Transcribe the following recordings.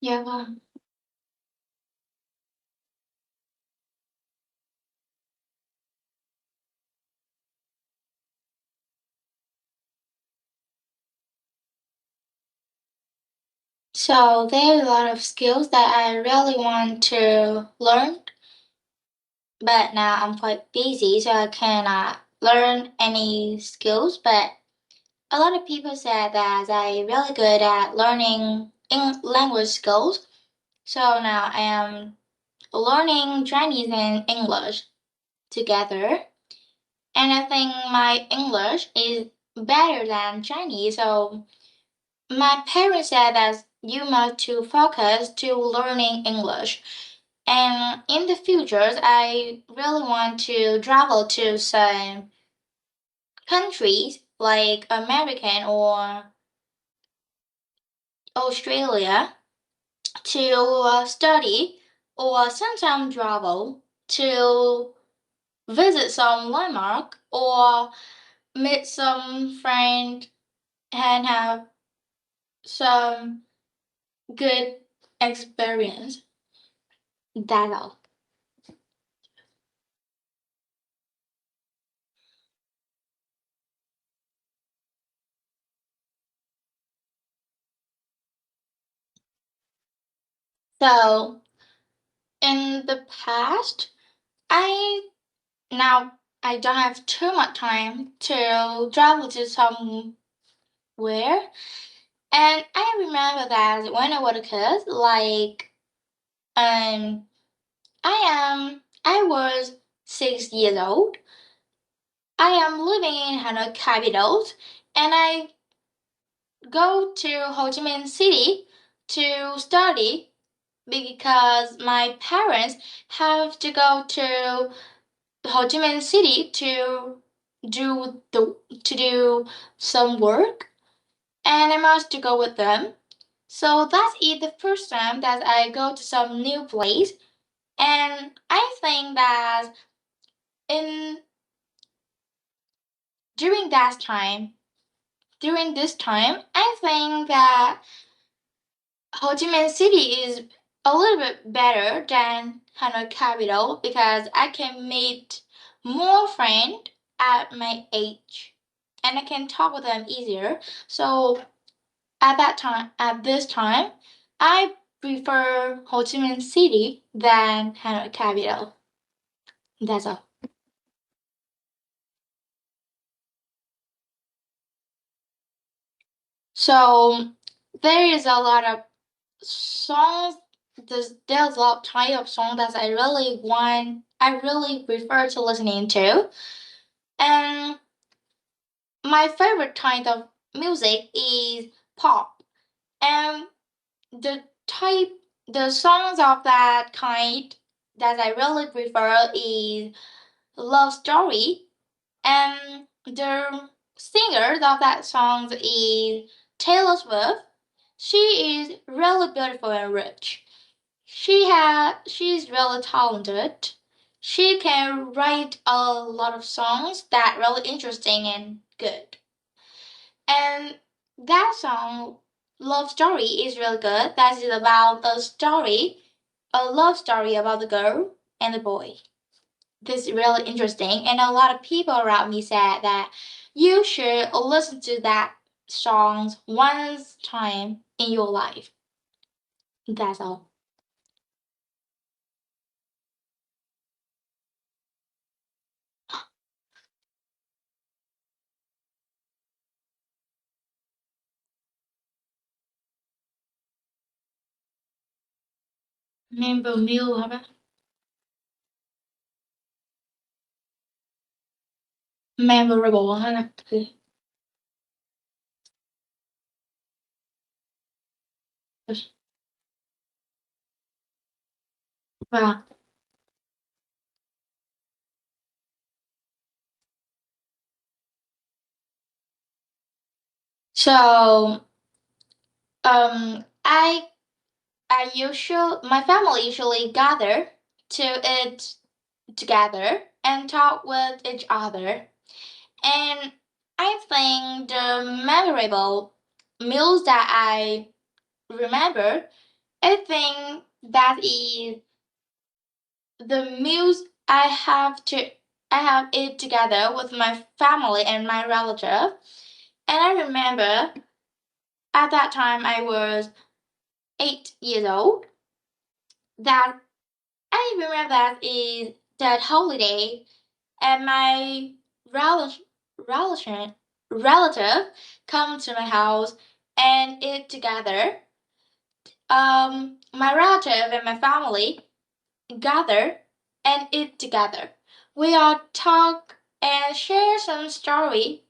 Dạ vâng. So there's a lot of skills that I really want to learn, but now I'm quite busy, so I cannot learn any skills. But a lot of people said that I'm really good at learning language skills. So now I am learning Chinese and English together. And I think my English is better than Chinese. So my parents said that you must to focus to learning English. And in the future, I really want to travel to some countries like American or Australia to study or sometimes travel to visit some landmark or meet some friend and have some good experience. That's all. So in the past, I now I don't have too much time to travel to somewhere. And I remember that when I was a kid, like I was 6 years old. I am living in Hanoi capital, and I go to Ho Chi Minh City to study because my parents have to go to Ho Chi Minh City to do some work, and I must to go with them. So that is the first time that I go to some new place, and I think that in during that time, during this time, I think that Ho Chi Minh City is a little bit better than Hanoi capital because I can meet more friends at my age and I can talk with them easier. So at this time, I prefer Ho Chi Minh City than Hanoi capital. That's all. So there is a lot of songs. There's a lot of type of songs that I really prefer to listening to. And my favorite kind of music is pop. And the type the songs of that kind that I really prefer is Love Story. And the singer of that song is Taylor Swift. She is really beautiful and rich. She's really talented. She can write a lot of songs that really interesting and good. And that song, Love Story, is really good. That is about a love story about the girl and the boy. This is really interesting, and a lot of people around me said that you should listen to that song once time in your life. That's all. Memorable hả bác? Memorable hả là Wow. So I my family usually gather to eat together and talk with each other. And I think the memorable meals that I remember I think that is the meals I have it together with my family and my relative. And I remember at that time I was 8 years old. That I remember that is that holiday and my relative relative relative come to my house and eat together. My relative and my family gather and eat together. We all talk and share some story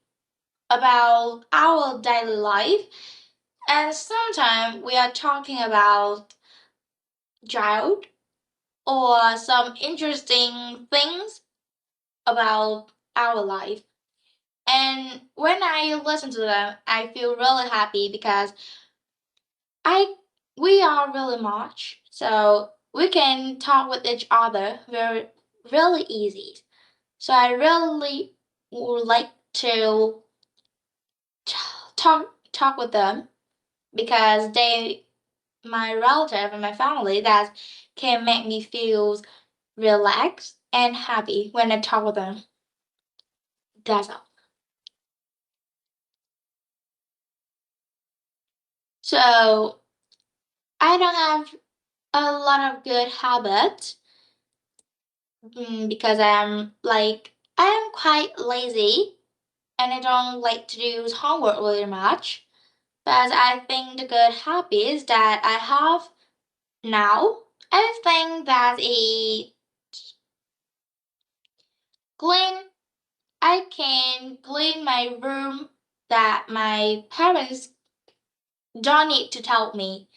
about our daily life, and sometimes we are talking about child or some interesting things about our life. And when I listen to them, I feel really happy because I we are really much, so we can talk with each other very really easy. So I really would like to talk with them because they my relative and my family that can make me feel relaxed and happy when I talk with them. That's all. So I don't have a lot of good habits because I'm quite lazy and I don't like to do homework really much. But I think the good habits that I have now, I think that a clean, I can clean my room that my parents don't need to tell me.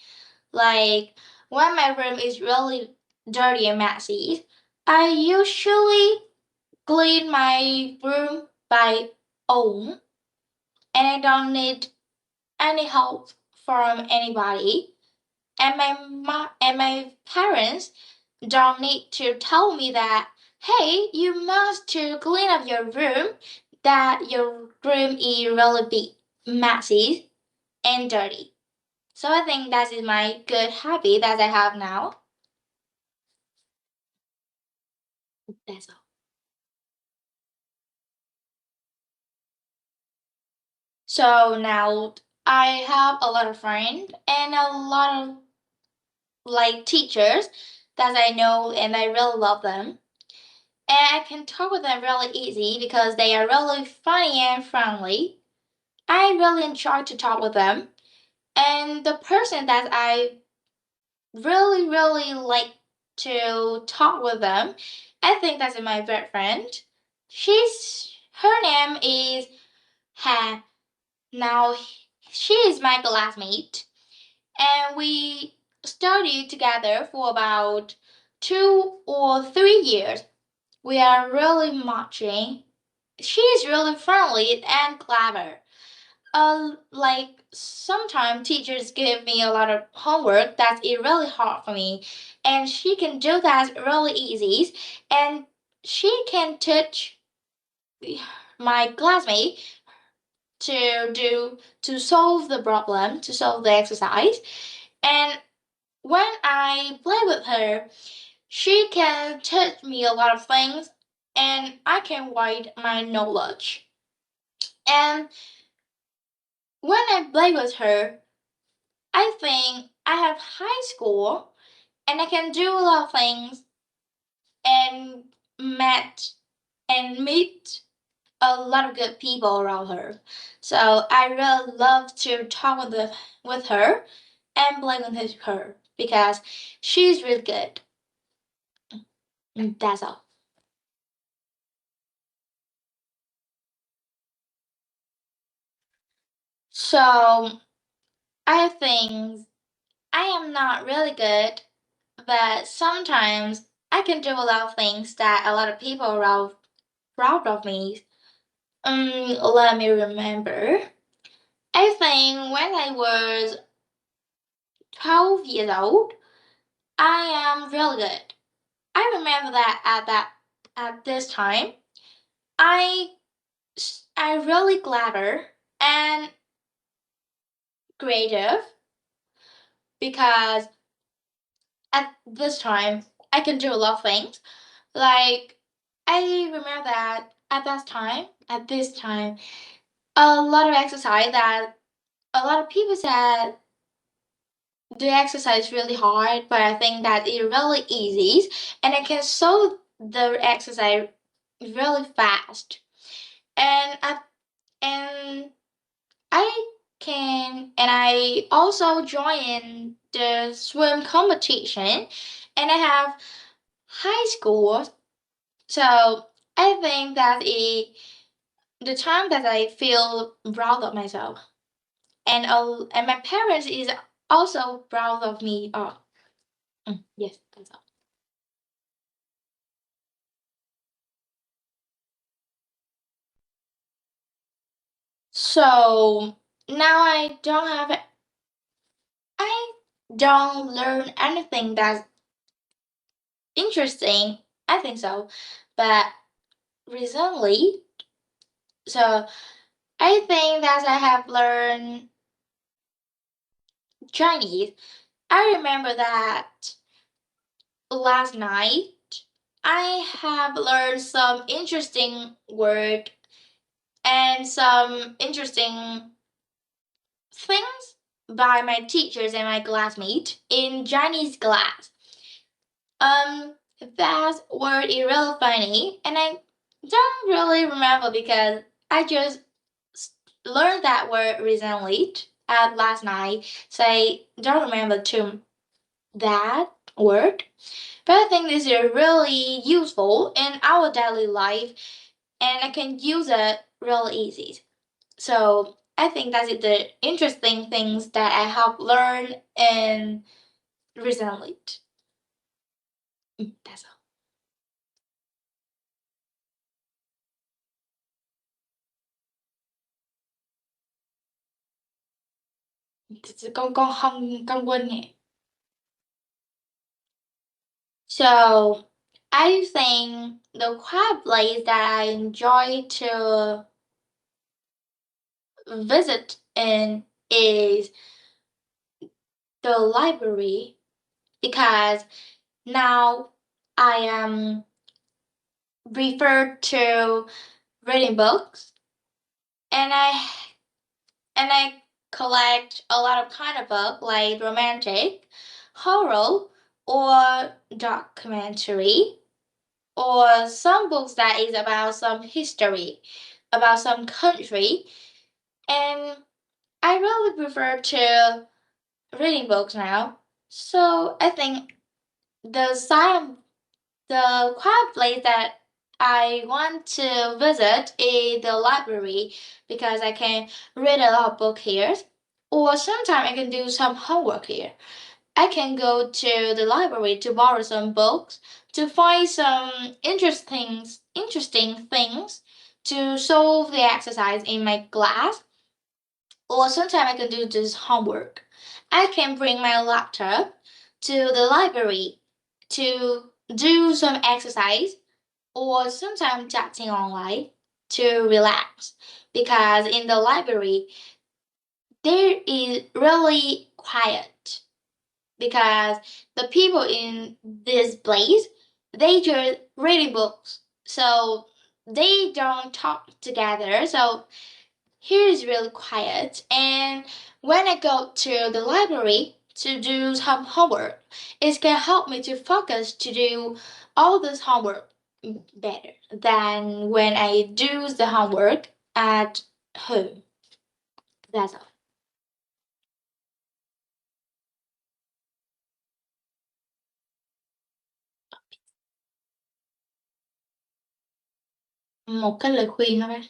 Like when my room is really dirty and messy, I usually clean my room by own and I don't need any help from anybody. And my parents don't need to tell me that hey, you must to clean up your room, that your room is really big, messy and dirty. So I think that is my good habit that I have now. That's all. So now I have a lot of friends and a lot of teachers that I know and I really love them. And I can talk with them really easy because they are really funny and friendly. I really enjoy to talk with them. And the person that I really like to talk with them, I think that's my best friend. Her name is Ha. Now she is my classmate, and we studied together for about 2 or 3 years. We are really matching. She is really friendly and clever. Sometimes teachers give me a lot of homework that's really hard for me, and she can do that really easy, and she can teach my classmate to solve the problem, to solve the exercise, and when I play with her, she can teach me a lot of things, and I can write my knowledge. And when I play with her, I think I have high score and I can do a lot of things and met and meet a lot of good people around her. So I really love to talk with her and play with her because she's really good. That's all. So I think I am not really good, but sometimes I can do a lot of things that a lot of people are proud of me. Let me remember. I think when I was 12 years old, I am really good. I remember that at this time, I I really clever and creative because at this time, I can do a lot of things. Like, I remember that at this time, a lot of exercise that a lot of people said the exercise really hard, but I think that it really easy and I can solve the exercise really fast. And and I I also join the swim competition and I have high school. So I think that the time that I feel proud of myself. And my parents is also proud of me. Oh, yes, that's all. So now I don't learn anything that's interesting. I think so, but recently, so I think that I have learned Chinese. I remember that last night I have learned some interesting word and some interesting things by my teachers and my classmates in Chinese class. Um, that word is really funny, and I don't really remember because I just learned that word recently at last night, so I don't remember too that word. But I think this is really useful in our daily life, and I can use it really easy. So I think that's the interesting things that I have learned in recently. That's all. Con không con quên nè. So I think the quiet place that I enjoy to visit in is the library because now I am referred to reading books and I collect a lot of kind of book like romantic, horror, or documentary, or some books that is about some history, about some country, and I really prefer to reading books now. So I think the quiet place that I want to visit is the library because I can read a lot of books here. Or sometimes I can do some homework here. I can go to the library to borrow some books to find some interesting things to solve the exercise in my class. Or sometimes I can do this homework. I can bring my laptop to the library to do some exercise or sometimes chatting online to relax because in the library there is really quiet because the people in this place they just reading books so they don't talk together so here is really quiet and when I go to the library to do some homework it can help me to focus to do all this homework better than when I do the homework at home. That's all. Một cái lời khuyên đó bé.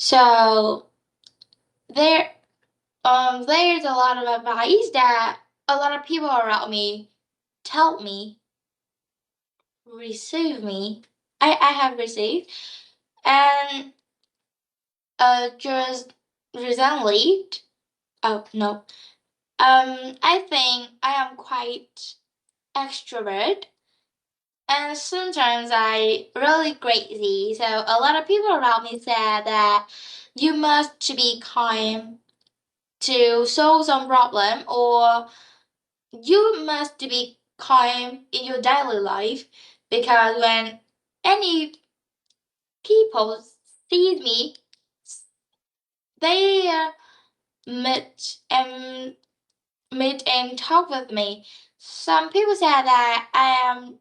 So there there's a lot of advice that a lot of people around me tell me, receive me. I have received and just recently oh no I think I am quite extrovert, and sometimes I really crazy. So a lot of people around me said that you must to be kind to solve some problem, or you must be kind in your daily life, because when any people see me, they meet and meet and talk with me. Some people say that I am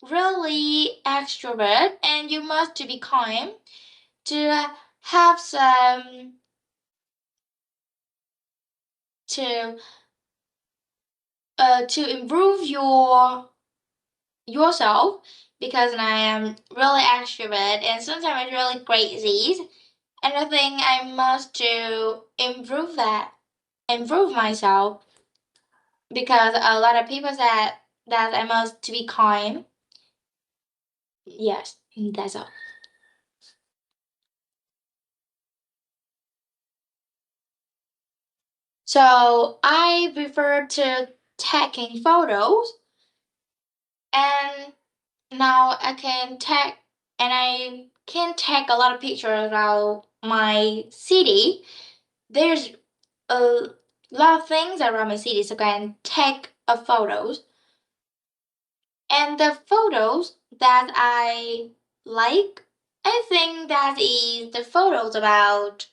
really extrovert and you must to be kind to have some to to improve yourself, because I am really extrovert and sometimes really crazy, and I think I must to improve that, improve myself, because a lot of people said that I must to be kind. Yes, that's all. So I prefer to taking photos, and now I can take a lot of pictures around my city. There's a lot of things around my city, so I can take a photos. And the photos that I like, I think that is the photos about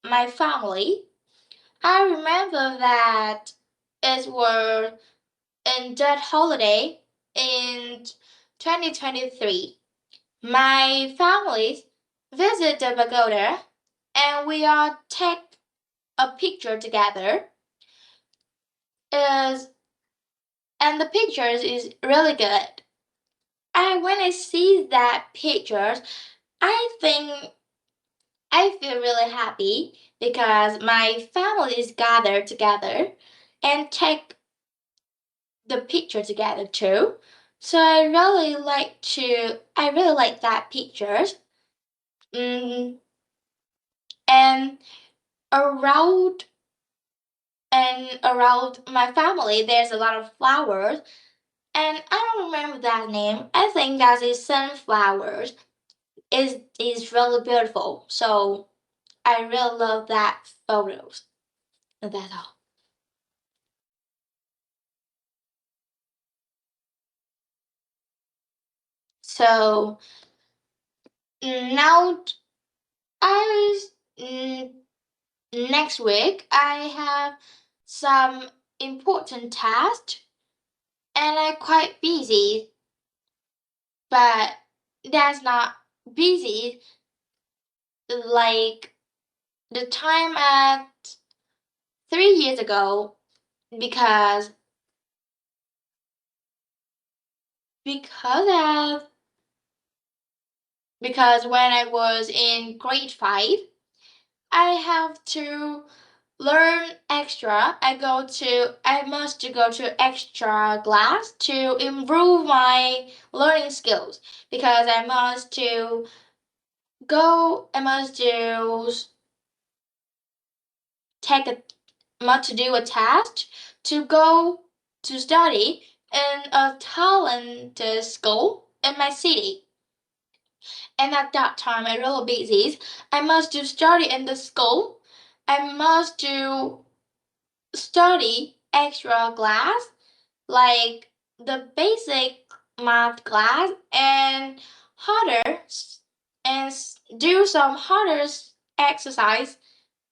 my family. I remember that it was in that holiday in 2023. My family visit the pagoda and we all take a picture together. Is and the pictures is really good. And when I see that pictures, I think I feel really happy because my family is gathered together and take the picture together too. So I really like that pictures. Mm, and around around my family there's a lot of flowers, and I don't remember that name. I think that is sunflowers. Is really beautiful. So I really love that photos. And that's all. So now I mm, next week I have some important tasks and I'm quite busy, but that's not busy like the time at 3 years ago, because because of because when I was in grade 5, I have to learn extra. I must to go to extra class to improve my learning skills, because I must do take a must to do a test to go to study in a talented school in my city. And at that time I really busy. I must do study in the school. I must do study extra class like the basic math class and harder and do some harder exercise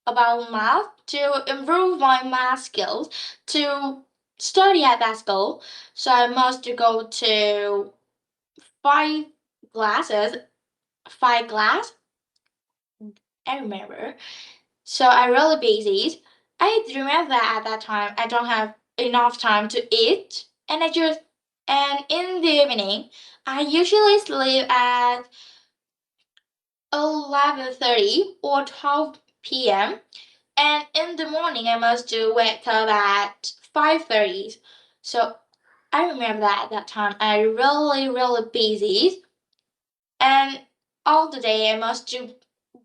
about math to improve my math skills to study at that school. So I must go to five classes, five class. I remember. So I really busy. I remember that at that time I don't have enough time to eat, and in the evening I usually sleep at 11:30 or 12 p.m. And in the morning I must do wake up at 5:30. So I remember that at that time I really busy, and all the day I must do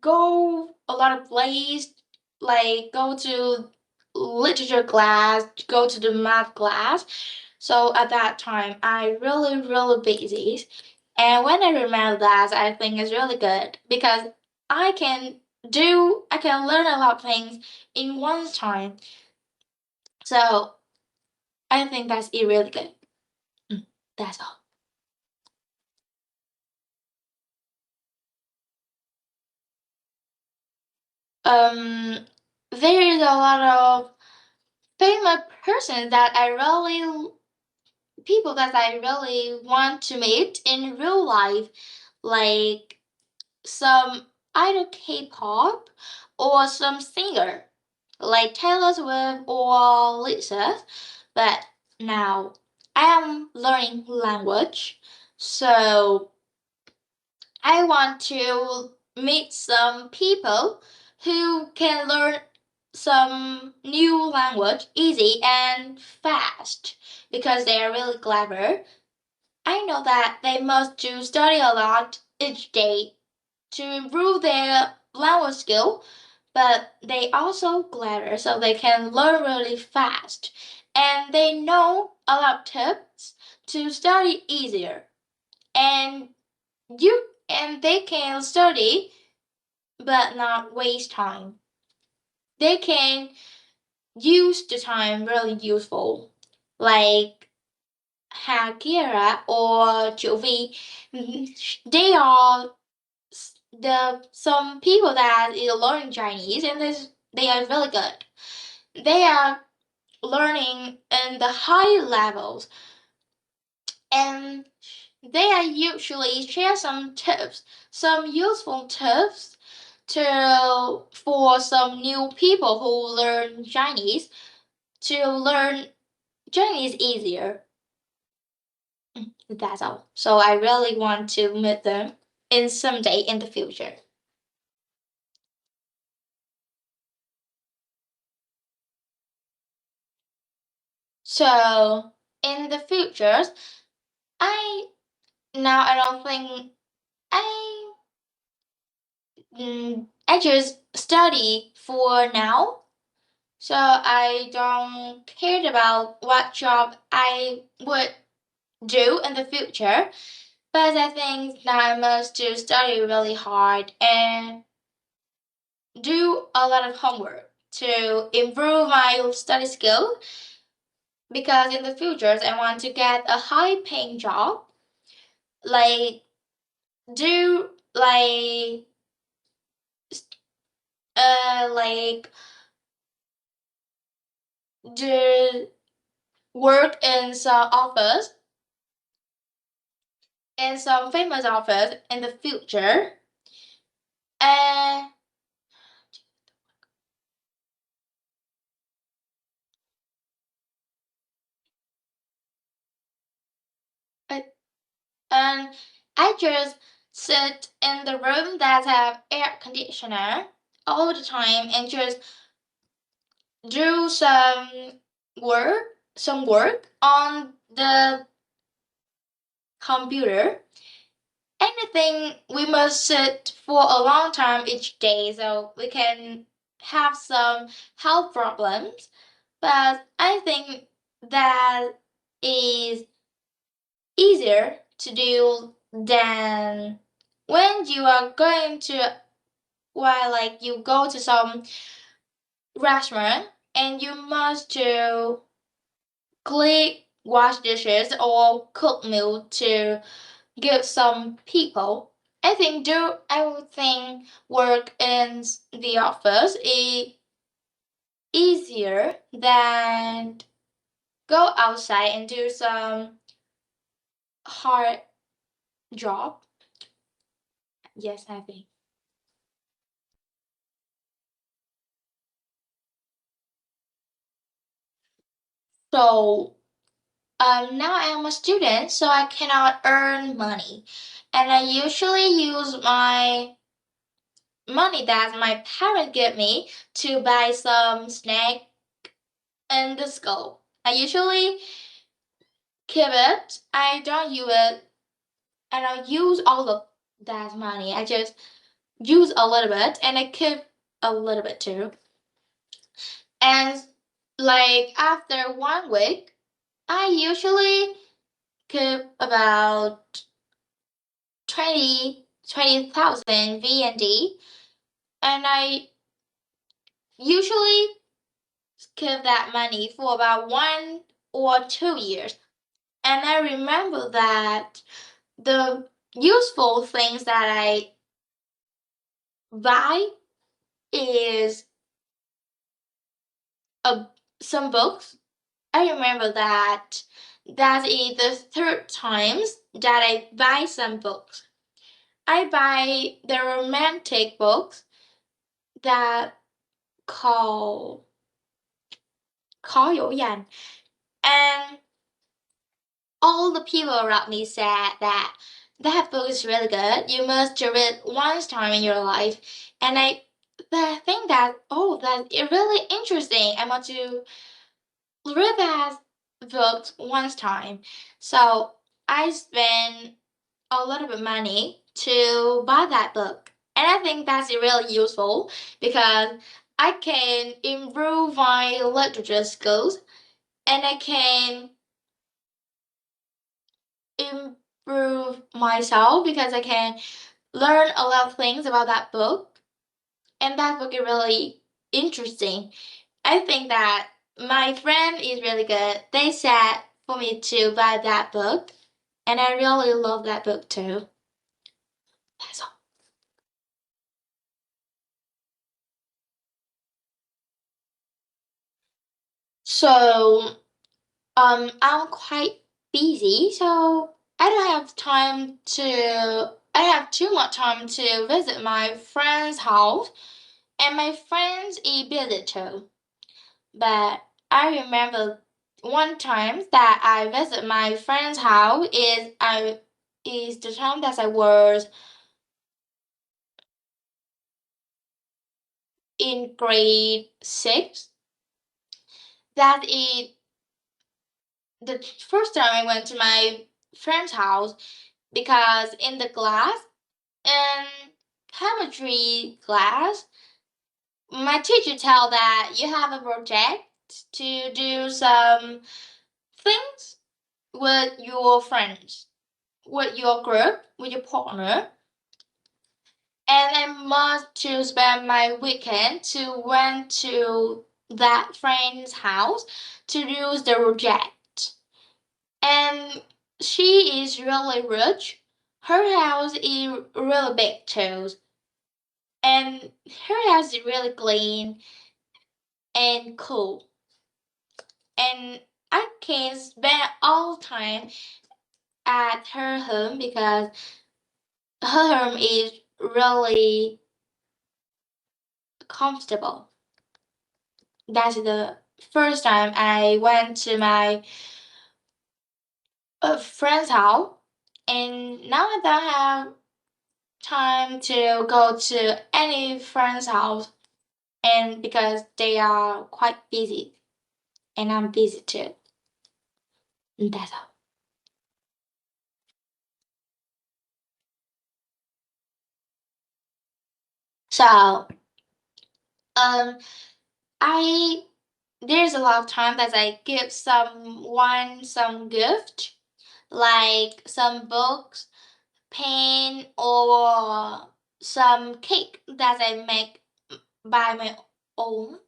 go a lot of places, like go to literature class, go to the math class. So at that time, I really busy. And when I remember that, I think it's really good because I can I can learn a lot of things in one time. So I think that's it really good. That's all. Um, there is a lot of famous persons that people that I really want to meet in real life, like some idol K-pop or some singer like Taylor Swift or Lisa. But now I am learning language, so I want to meet some people who can learn some new language easy and fast because they are really clever. I know that they must do study a lot each day to improve their language skill, but they also clever so they can learn really fast. And they know a lot of tips to study easier. And they can study but not waste time. They can use the time really useful. Like Hakira or Jovi, they are some people that is learning Chinese and they are really good. They are learning in the high levels and they are usually share some tips, some useful tips to for some new people who learn Chinese to learn Chinese easier. That's all. So I really want to meet them in someday in the future. So in the futures, I I don't think I I just study for now. So I don't care about what job I would do in the future. But I think that I must to study really hard and do a lot of homework to improve my study skill because in the future I want to get a high paying job like do like do work in some office in some famous office in the future and and I just sit in the room that have air conditioner all the time and just do work some work on the computer. Anything we must sit for a long time each day so we can have some health problems. But I think that is easier to do than when you are going to like you go to some restaurant and you must to clean wash dishes or cook meal to give some people. I think do everything work in the office is easier than go outside and do some hard job. Yes, I think. So now I am a student, so I cannot earn money. And I usually use my money that my parents give me to buy some snack in the school. I usually keep it. I don't use it. I don't use all of that money. I just use a little bit and I keep a little bit too. And Like after 1 week, I usually keep about 20,000 VND, and I usually keep that money for about 1 or 2 years. And I remember that the useful things that I buy is a, some books. I remember that that is the third times that I buy some books. I buy the romantic books that call Khó Dỗ Dành, and all the people around me said that that book is really good. You must read it one time in your life. And I think that that is really interesting. I want to read that book one time. So I spend a little bit of money to buy that book. And I think that's really useful because I can improve my literature skills, and I can improve myself because I can learn a lot of things about that book. And that book is really interesting. I think that my friend is really good. They said for me to buy that book, and I really love that book too. That's all. So, I'm quite busy, so I don't have time to. I have too much time to visit my friend's house, and my friends is busy too. But I remember one time that I visit my friend's house is the time that I was in grade 6. That is the first time I went to my friend's house because in the class, in chemistry class, my teacher tell that you have a project to do some things with your friends, with your group, with your partner, and I must to spend my weekend to went to that friend's house to do the project. And she is really rich. Her house is really big too. And her house is really clean and cool. And I can spend all time at her home because her home is really comfortable. That's the first time I went to my friend's house, and now I don't have time to go to any friend's house, and because they are quite busy, and I'm busy too. And that's all. So, um, I there's a lot of time that I give someone some gift, like some books, pen, or some cake that I make by my own.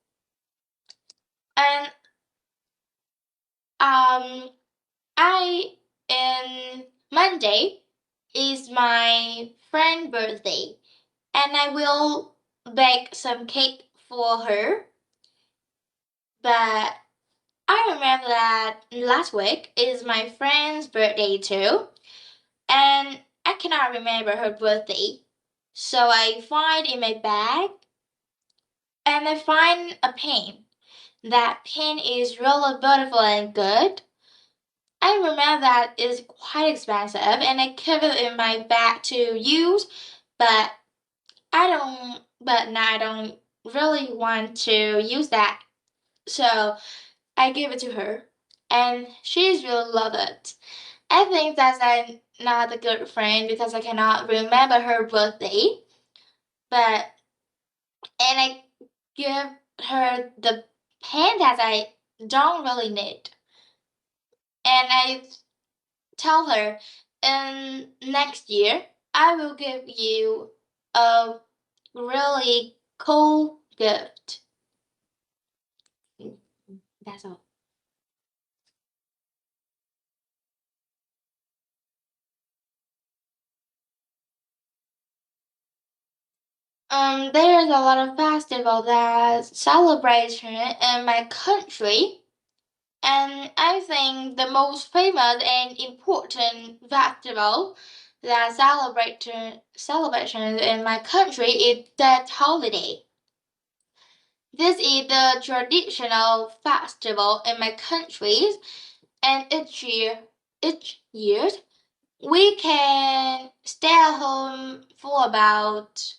And I in Monday is my friend's birthday, and I will bake some cake for her. But I remember that last week is my friend's birthday too, and I cannot remember her birthday. So I find in my bag, and I find a pen. That pen is really beautiful and good. I remember that it's quite expensive, and I kept it in my bag to use, but but now I don't really want to use that. So I gave it to her, and she's really love it. I think that I'm not a good friend because I cannot remember her birthday, but and I give her the pen that I don't really need. And I tell her, in next year, I will give you a really cool gift. That's all. There's a lot of festival that celebration in my country, and I think the most famous and important festival that celebration in my country is that holiday. This is the traditional festival in my country, and each year we can stay at home for about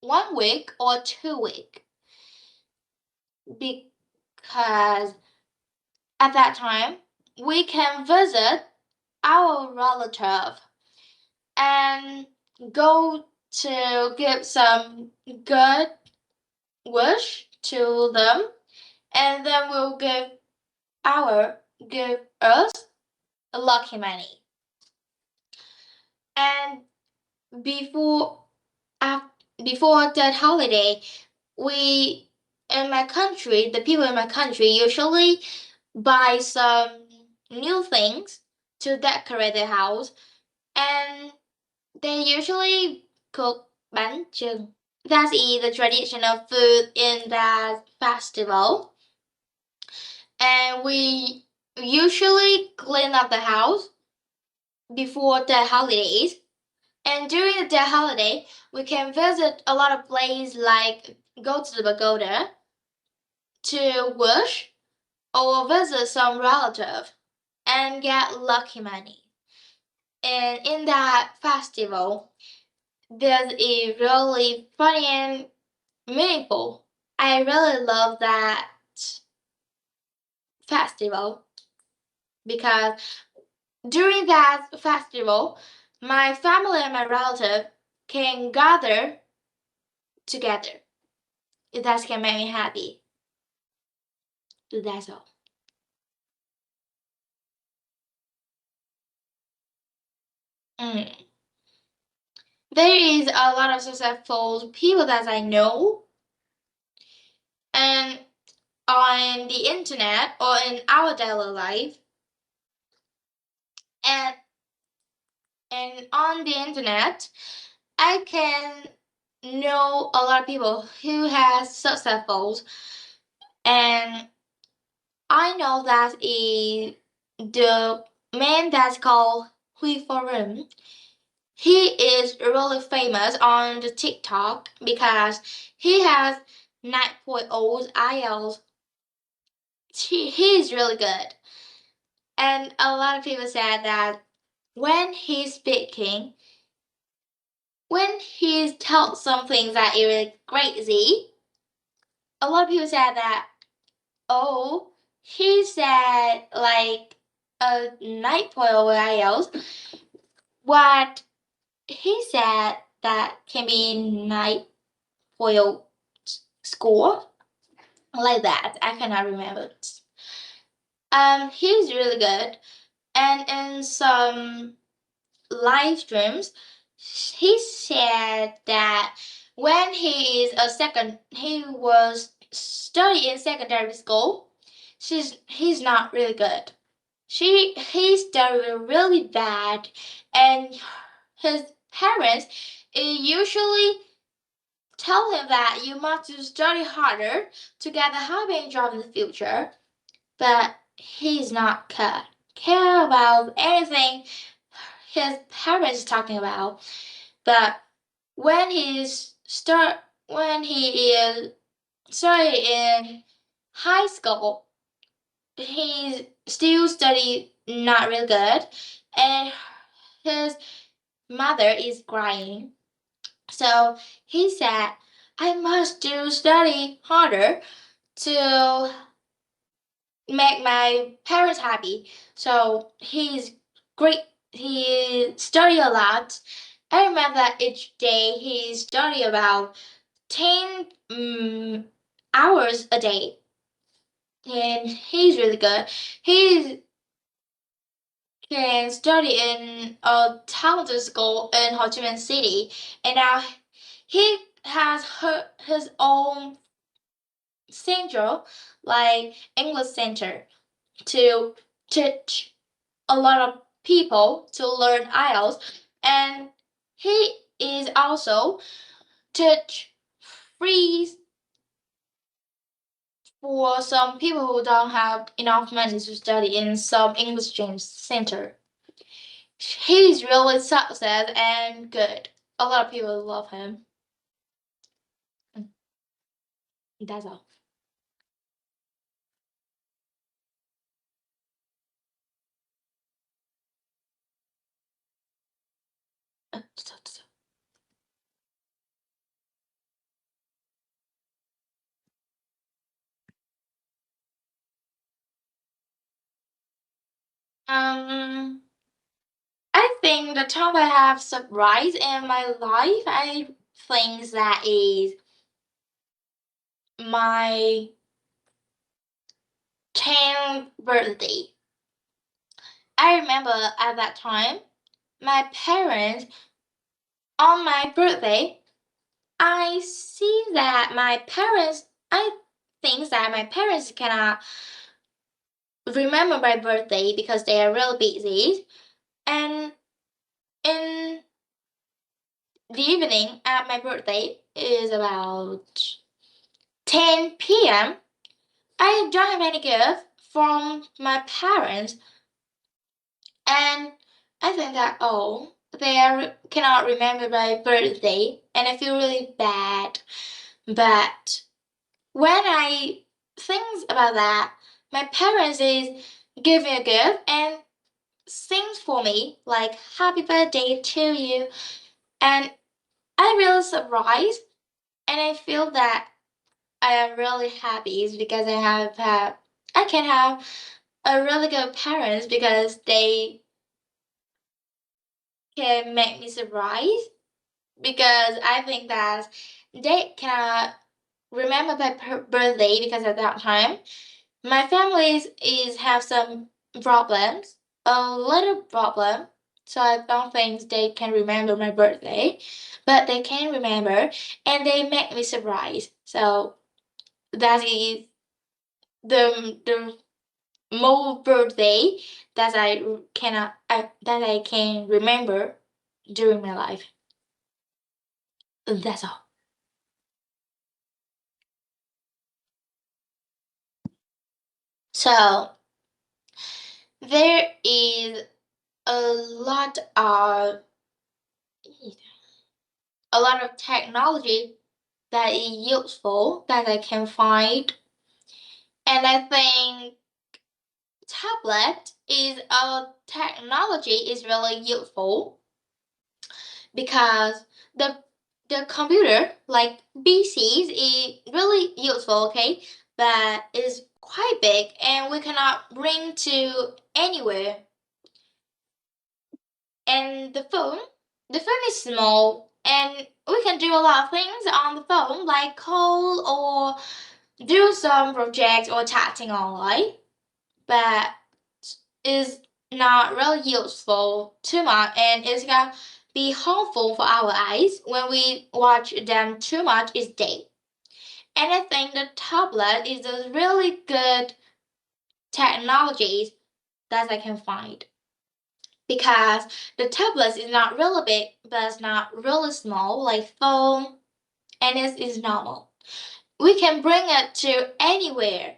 1 week or 2 weeks because at that time we can visit our relative and go to give some good wish to them, and then we'll give us lucky money. And before before that holiday, we in my country, the people in my country usually buy some new things to decorate their house, and they usually cook bánh chưng. That is the traditional food in that festival. And we usually clean up the house before the holidays. And during the holiday, we can visit a lot of places like go to the pagoda to wish or visit some relative and get lucky money. And in that festival, there's a really funny and meaningful. I really love that festival because during that festival, my family and my relative can gather together. That can make me happy. That's all. Mm. There is a lot of successful people that I know, and on the internet or in our daily life, and on the internet, I can know a lot of people who has successful, and I know that the man that's called Hui Forum. He is really famous on the TikTok because he has 9.0 IELTS. He is really good. And a lot of people said that when he's speaking, when he tells something that is really crazy, a lot of people said that, oh, he said like a 9.0 IELTS. What he said that can be 9.0 score like that. I cannot remember. He's really good, and in some live streams, he said that when he was studying secondary school, he's not really good. He studied really bad, and his parents usually tell him that you must study harder to get a high-paying job in the future. But he's not care about anything his parents talking about. But when when he is started in high school, he still study not real good, and his mother is crying. So he said, I must do study harder to make my parents happy. So he's great. He study a lot. I remember that each day he study about 10 hours a day. and he's really good. He can study in a talented school in Ho Chi Minh City, and now he has his own center, like English center, to teach a lot of people to learn IELTS, and he is also teach free for some people who don't have enough money to study in some English center. He's really success and good. A lot of people love him. That's all. Um, I think the time I have surprise in my life, I think that is my 10th birthday. I remember at that time, my parents, on my birthday, I see that my parents, I think that my parents cannot remember my birthday because they are real busy. And in the evening at my birthday is about 10 p.m. I don't have any gift from my parents, and I think that they cannot remember my birthday, and I feel really bad. But when I think about that, my parents is give me a gift and sings for me like "Happy birthday to you," and I really surprised, and I feel that I am really happy is because I can have a really good parents because they can make me surprise because I think that they cannot remember my birthday because at that time my family is have some problems, a little problem. So I don't think they can remember my birthday, but they can remember and they make me surprise. So that is the more birthday that that I can remember during my life. That's all. So there is a lot of technology that is useful that I can find, and I think tablet is a technology is really useful because the the computer like PCs is really useful, okay, but it's quite big and we cannot bring to anywhere. And the phone is small and we can do a lot of things on the phone like call or do some projects or chatting online, but is not really useful too much and it's gonna be harmful for our eyes when we watch them too much each day. And I think the tablet is a really good technology that I can find because the tablet is not really big but it's not really small like phone and it is normal. We can bring it to anywhere.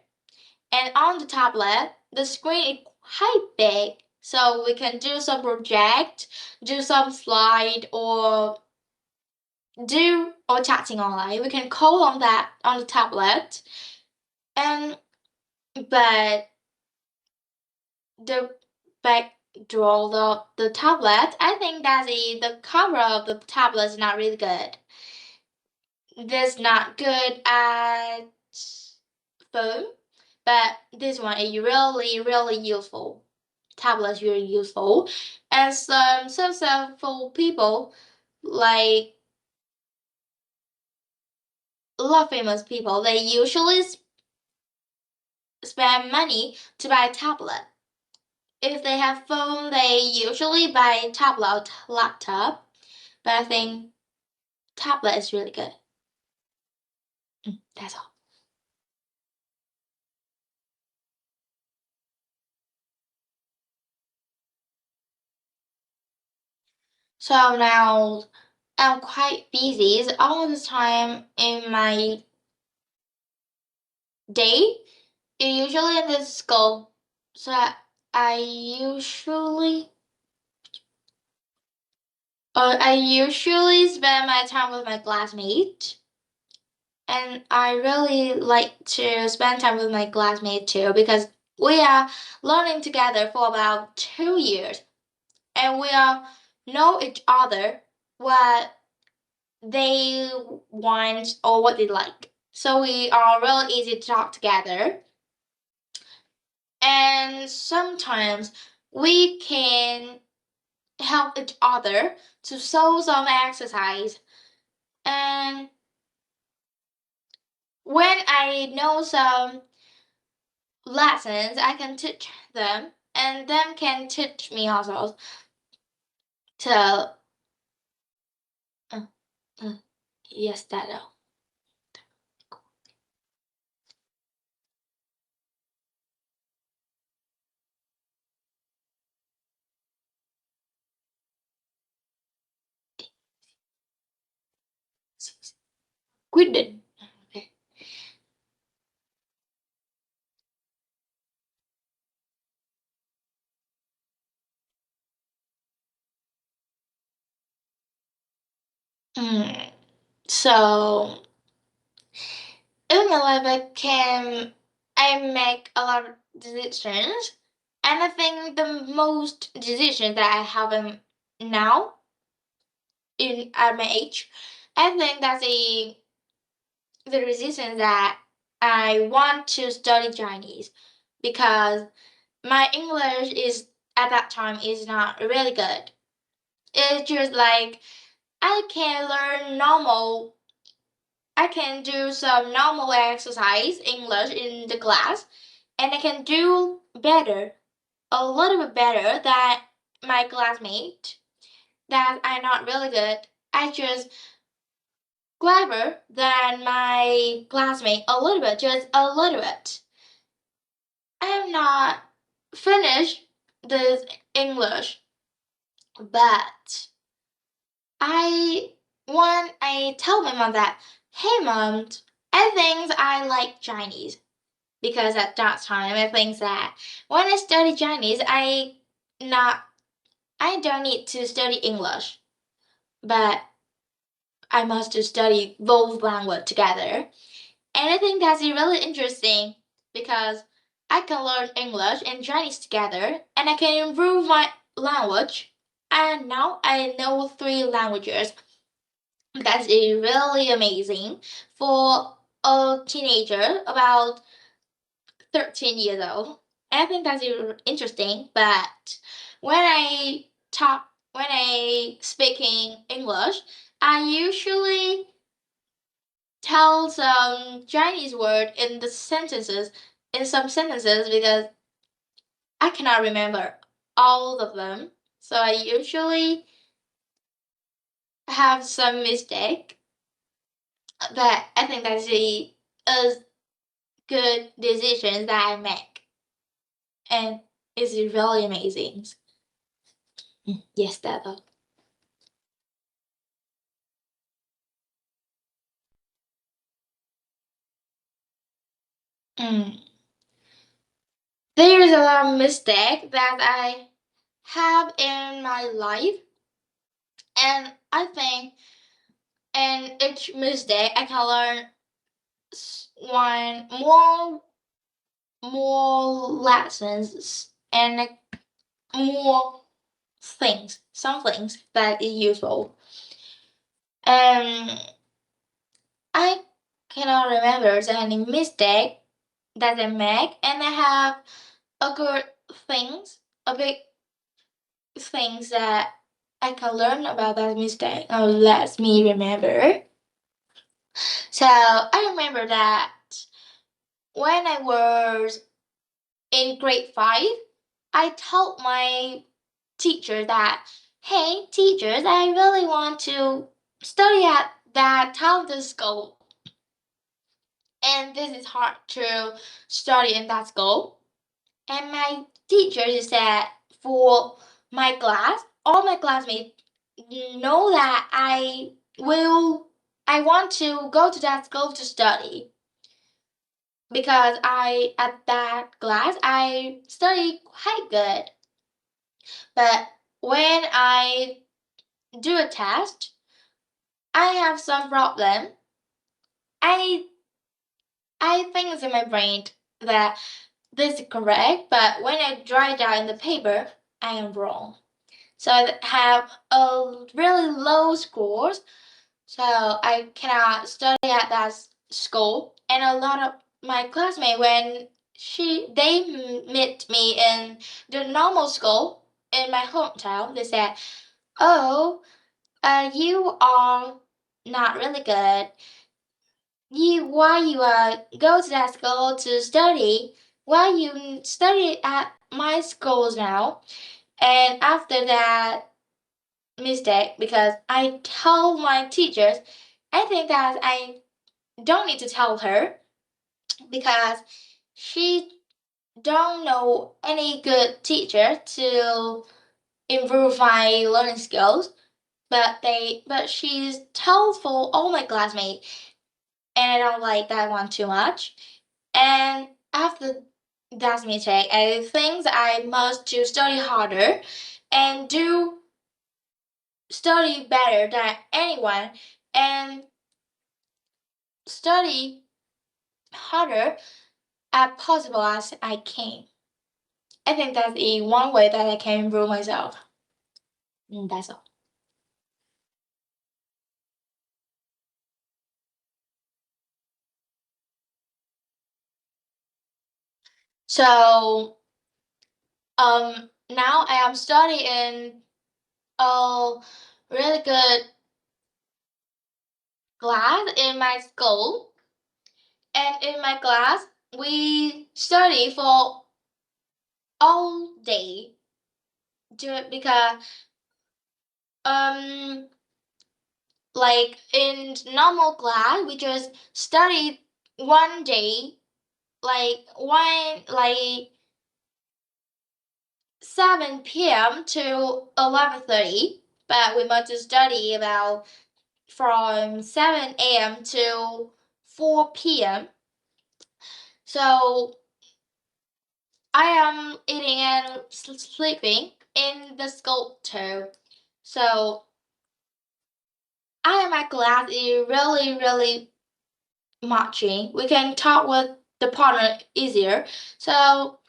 And on the tablet, the screen is quite big, so we can do some project, do some slide, or do or chatting online. We can call on that on the tablet, and but the backdrop of the tablet, I think that the cover of the tablet is not really good. This not good at phone, but this one is really useful. Tablets really useful, and some for people like a lot of famous people they usually spend money to buy a tablet. If they have phone, they usually buy tablet, laptop. But I think tablet is really good. That's all. So now I'm quite busy all the time in my day. Usually in the school. So I usually I usually spend my time with my classmates. And I really like to spend time with my classmates too because we are learning together for about 2 years and we are know each other what they want or what they like. So we are really easy to talk together. And sometimes we can help each other to solve some exercise. And when I know some lessons, I can teach them, and them can teach me also to. Uh, uh, yes, that. Quyết định. Okay. So in my life, I make a lot of decisions, and I think the most decisions that I have now in at my age, I think that's the reason that I want to study Chinese because my English is at that time is not really good. It's just like I can learn normal. I can do some normal exercise English in the class, and I can do better, a little bit better than my classmate. That I'm not really good. I just clever than my classmate a little bit, just a little bit. I am not finished this English, but I tell my mom that, hey mom, I think I like Chinese because at that time I think that when I study Chinese, not I don't need to study English, but I must study both language together. And I think that's really interesting because I can learn English and Chinese together and I can improve my language. And now I know 3 languages. That's really amazing for a teenager about 13 years old. I think that's interesting, but when I speaking English, I usually tell some Chinese word in some sentences because I cannot remember all of them. So I usually have some mistake, but I think that's a good decision that I make, and it's really amazing. Yes, that. Mm. There's a lot of mistake that I have in my life, and I think in each mistake I can learn one more lessons and more things, some things that is useful. Um, I cannot remember any mistake that I make, and I have a good things, a big things that I can learn about that mistake. Oh, let me remember. So I remember that when I was in grade 5, I told my teacher that, hey, teachers, I really want to study at that talented school. And this is hard to study in that school. And my teacher just said, for my class, all my classmates know that I want to go to that school to study because at that class I study quite good. But when I do a test, I have some problem. I I think it's in my brain that this is correct, but when I write down in the paper, I am wrong. So I have a really low scores, so I cannot study at that school. And a lot of my classmates, when they meet me in the normal school in my hometown, they said, "Oh, you are not really good. Why you go to that school to study? Why you study at my schools now?" And after that mistake, because I told my teachers, I think that I don't need to tell her because she don't know any good teacher to improve my learning skills. But she's told for all my classmates, and I don't like that one too much. And after that mistake, I think that I must to study harder and do study better than anyone and study harder as possible as I can. I think that's the one way that I can improve myself. That's all. So now I am studying a really good class in my school, and in my class we study for all day because um like in normal class we just study one day like 7 p.m. to 11:30, but we must study about from 7 a.m. to 4 p.m. So I am eating and sleeping in the school too. So I am at class is really matching. We can talk with the partner easier. So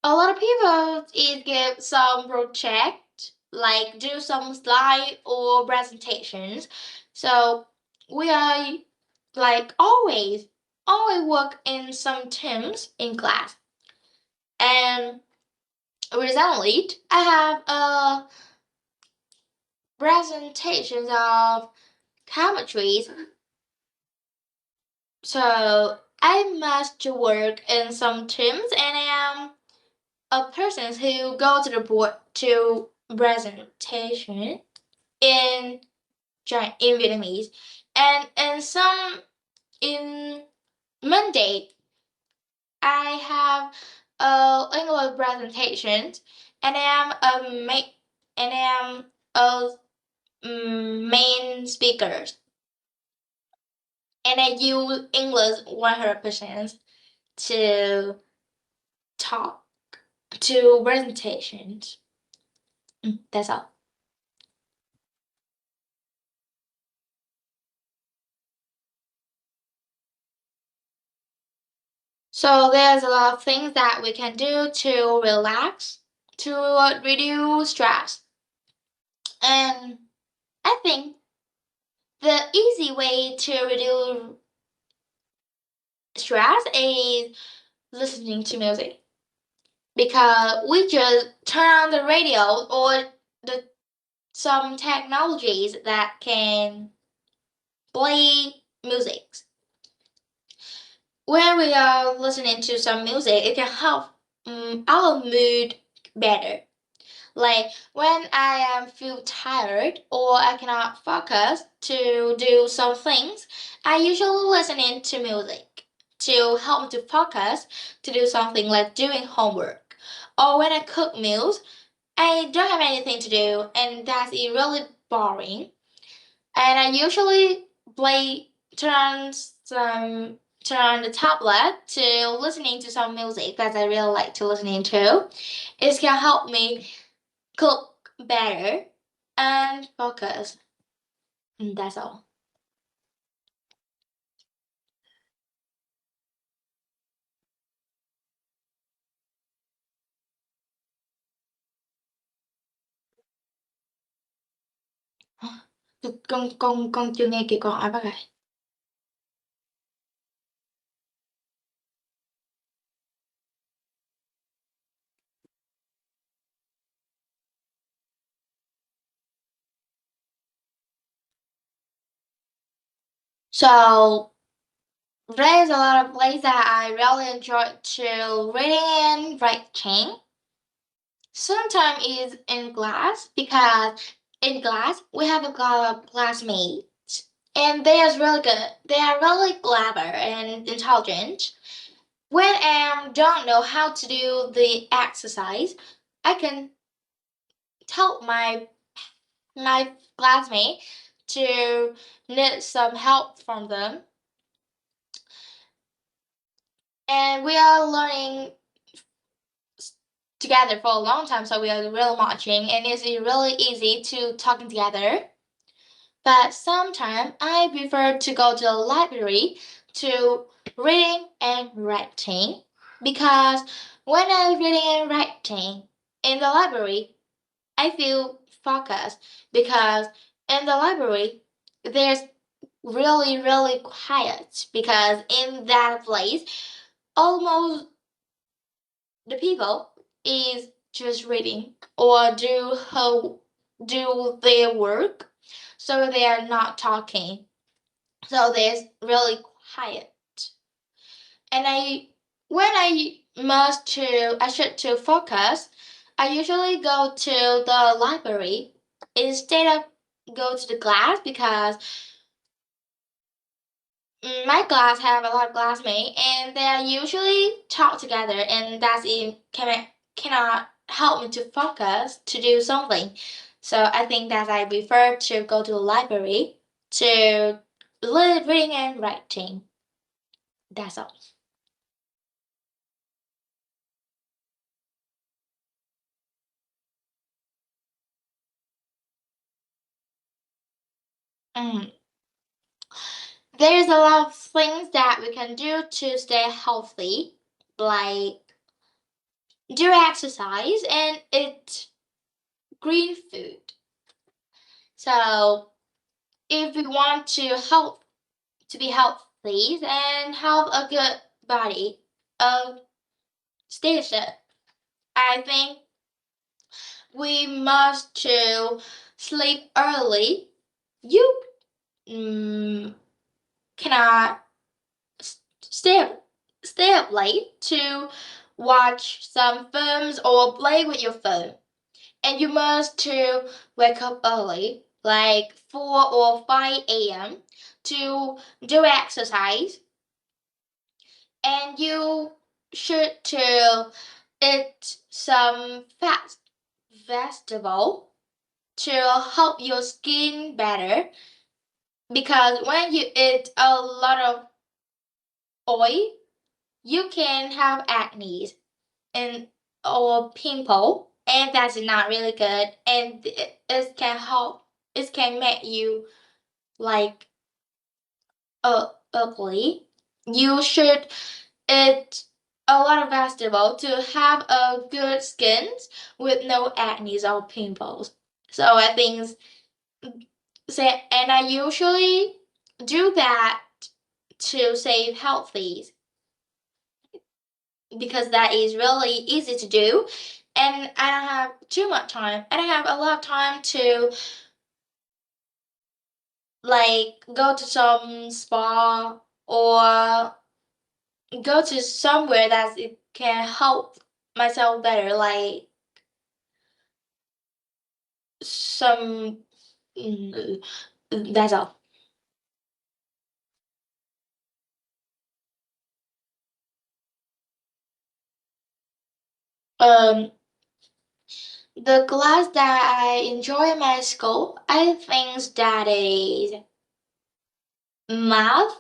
a lot of people is give some project, like do some slide or presentations. So we are like always work in some teams in class. And recently I have a presentation of chemistry. So I must work in some teams, and I am a person who go to the board to presentation in in Vietnamese, and in Monday I have English presentation, and I am and I am a main speaker, and I use English 100% to talk to presentations. That's all. So there's a lot of things that we can do to relax, to reduce stress. And I think the easy way to reduce stress is listening to music. Because we just turn on the radio or the some technologies that can play music. When we are listening to some music, it can help our mood better. Like when I am feel tired or I cannot focus to do some things, I usually listening to music to help me to focus to do something like doing homework. Or when I cook meals, I don't have anything to do and that's really boring. And I usually play turn on the tablet to listening to some music that I really like to listening to. It can help me cook better and focus. And that's all. Con chưa nghe kịp câu hỏi bác ơi. So there's a lot of places that I really enjoy to reading and writing. Sometimes is in class because in class we have a classmates and they are really good. They are really clever and intelligent. When I don't know how to do the exercise, I can tell my classmate to need some help from them. And we are learning together for a long time, so we are really matching, and it's really easy to talking together. But sometimes I prefer to go to the library to reading and writing because when I'm reading and writing in the library, I feel focused because in the library there's really quiet because in that place almost the people is just reading or do their work, so they are not talking, so there's really quiet. And I should to focus, I usually go to the library instead of go to the class because my class have a lot of classmates and they are usually talk together and that's cannot help me to focus to do something. So I think that I prefer to go to the library to learn reading and writing. That's all. Mm. There's a lot of things that we can do to stay healthy, like do exercise and eat green food. So if we want to be healthy and have a good body, station, I think we must to sleep early. You cannot stay up, stay up late to watch some films or play with your phone. And you must to wake up early, like 4 or 5 a.m. to do exercise. And you should to eat some fat vegetable to help your skin better because when you eat a lot of oil, you can have acne and or pimple, and that's not really good. And it can help. It can make you like ugly. You should eat a lot of vegetable to have a good skin with no acne or pimples. So I think and I usually do that to save healthy because that is really easy to do and I don't have too much time and I have a lot of time to like go to some spa or go to somewhere that it can help myself better, like some. mm, that's all. Um, the class that I enjoy in my school, I think that is math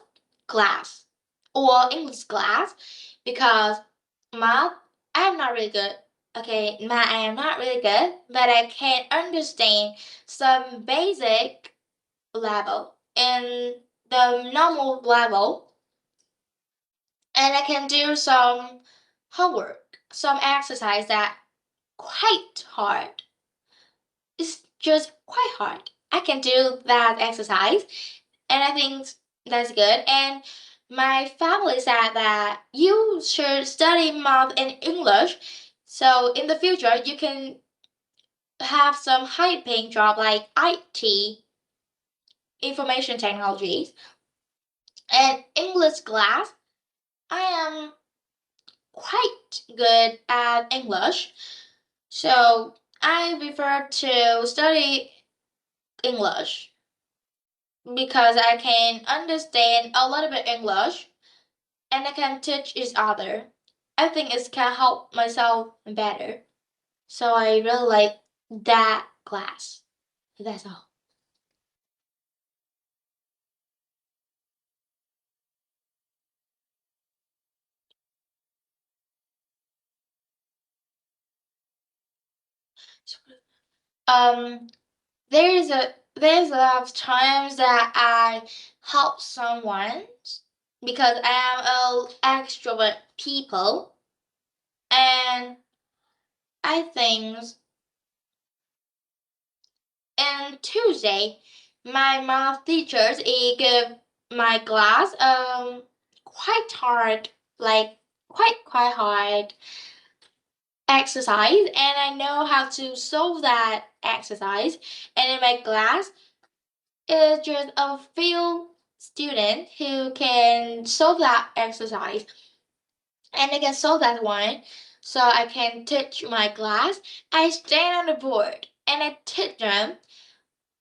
class or English class because math I'm not really good. Okay, math I am not really good, but I can understand some basic level in the normal level, and I can do some homework, some exercise that quite hard. It's just quite hard. I can do that exercise, and I think that's good. And my family said that you should study math and English, so in the future you can have some high-paying job like IT, information technologies, and English class. I am quite good at English, so I prefer to study English because I can understand a little bit English and I can teach each other. I think it can help myself better. So I really like that class. That's all. Um, there's a lot of times that I help someone because I am a extrovert people, and I think on Tuesday my math teachers give my class quite hard, like quite hard exercise, and I know how to solve that exercise. And in my class it's just a few students who can solve that exercise, and I can solve that one. So I can teach my class. I stand on the board and I teach them.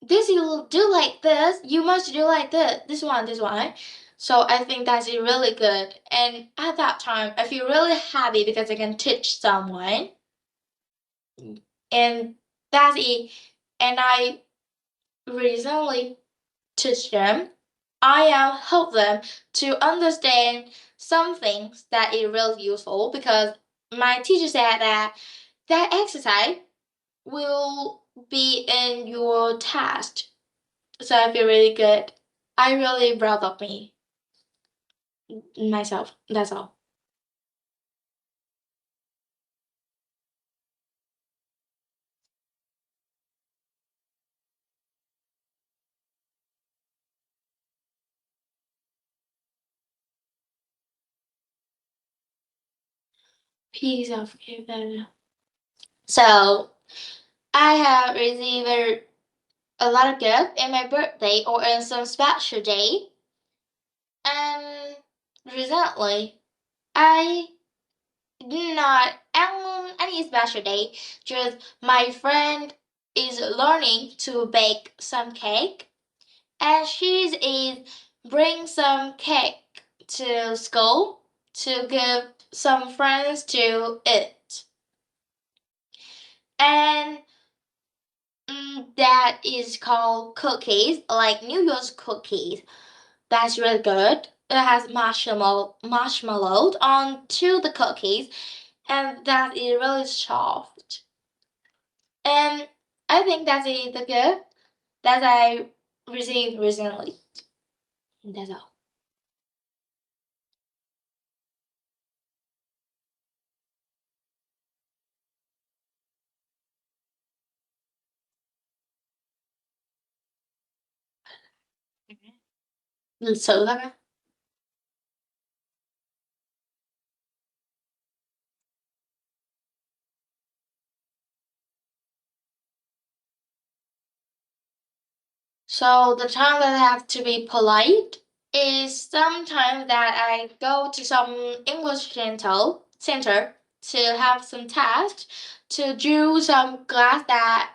This you will do like this. You must do like this. This one. So I think that's really good. And at that time, I feel really happy because I can teach someone, and that's it. And I recently teach them. I help them to understand some things that is really useful because my teacher said that that exercise will be in your test. So I feel really good. I really proud of me myself. That's all. Piece of given. So I have received a lot of gifts in my birthday or in some special day. And recently, I did not on any special day. Just my friend is learning to bake some cake, and she is bring some cake to school to give some friends to eat. And that is called cookies, like New Year's cookies. That's really good. It has marshmallow onto the cookies, and that is really soft. And I think that is the gift that I received recently. That's all. lịch sử thôi. So the time that I have to be polite is sometimes that I go to some English center to have some tasks to do some class that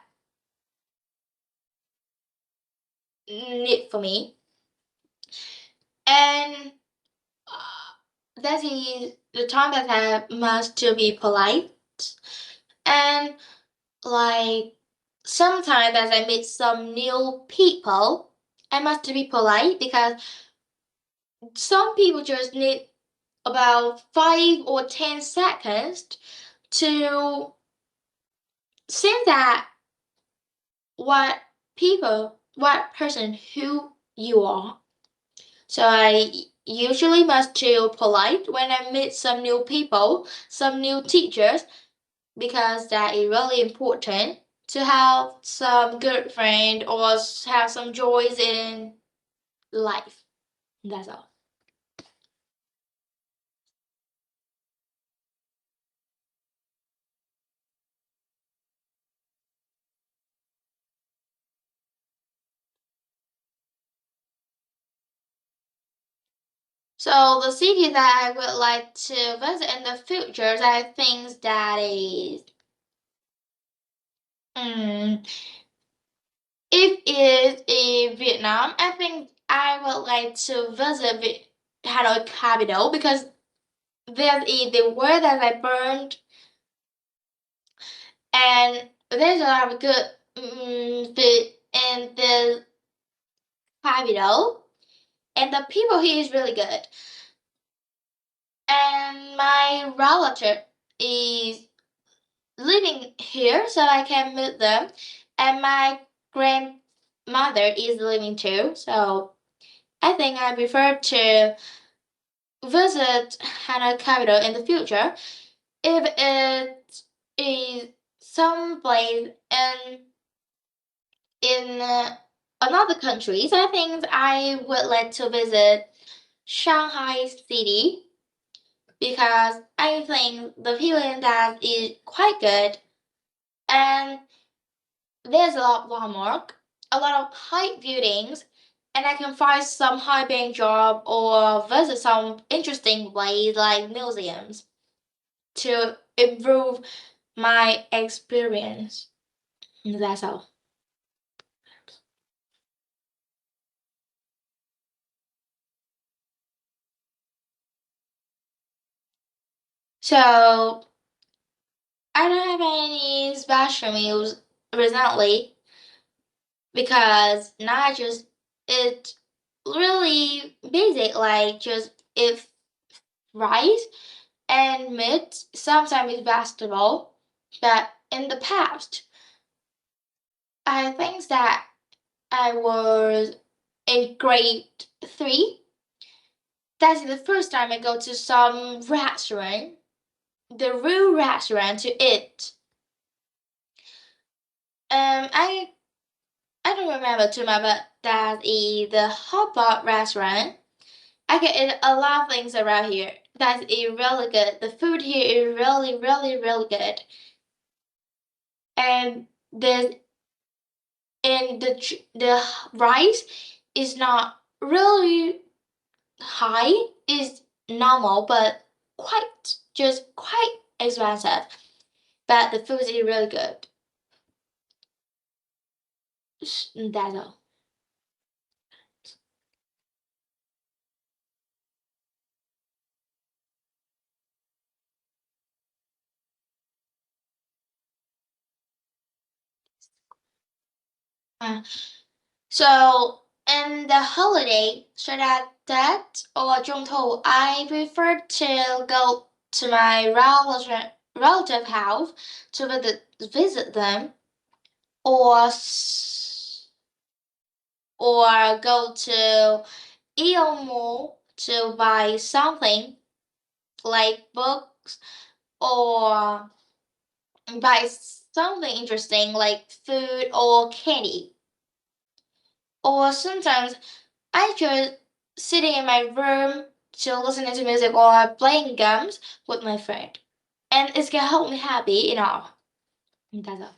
need for me. And that is the time that I must to be polite. And like sometimes as I meet some new people, I must to be polite because some people just need about 5 or 10 seconds to say that what person who you are. So I usually must feel polite when I meet some new people, some new teachers, because that is really important to have some good friend or have some joys in life. That's all. So the city that I would like to visit in the future, I think that is, mm, if it is in Vietnam, I think I would like to visit Hanoi capital because there is the word that I burned, and there's a lot of good food in the capital, and the people here is really good. And my relative is living here, so I can meet them. And my grandmother is living too, so I think I prefer to visit Hanoi capital in the future. If it is some place in another countries, I think I would like to visit Shanghai city because I think the people in that is quite good and there's a lot of landmark, a lot of high buildings, and I can find some high paying job or visit some interesting places like museums to improve my experience. That's all. So I don't have any special meals recently because now I just it really basic like just if rice and meat sometimes it's vegetable, but in the past I think that I was in grade 3. That's the first time I go to some restaurant, the real restaurant to eat. I don't remember too much, but that is the hot pot restaurant. I can eat a lot of things around here. That is really good. The food here is really, really, really good. And the rice is not really high, is normal, but quite expensive. But the food is really good. That's all. Uh, So in the holiday, should I that or 中秋, I prefer to go to my relative house to visit them, or or go to Aeon Mall to buy something like books or buy something interesting like food or candy. Or sometimes I just sitting in my room to listening to music or playing games with my friend. And it's gonna help me happy, you know. That's all.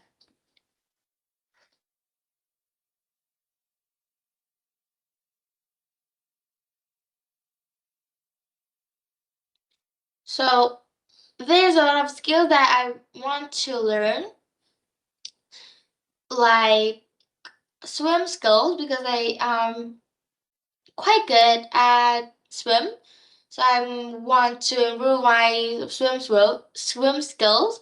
So there's a lot of skills that I want to learn, like swim skills because I am quite good at swim. So I want to improve my swim skills.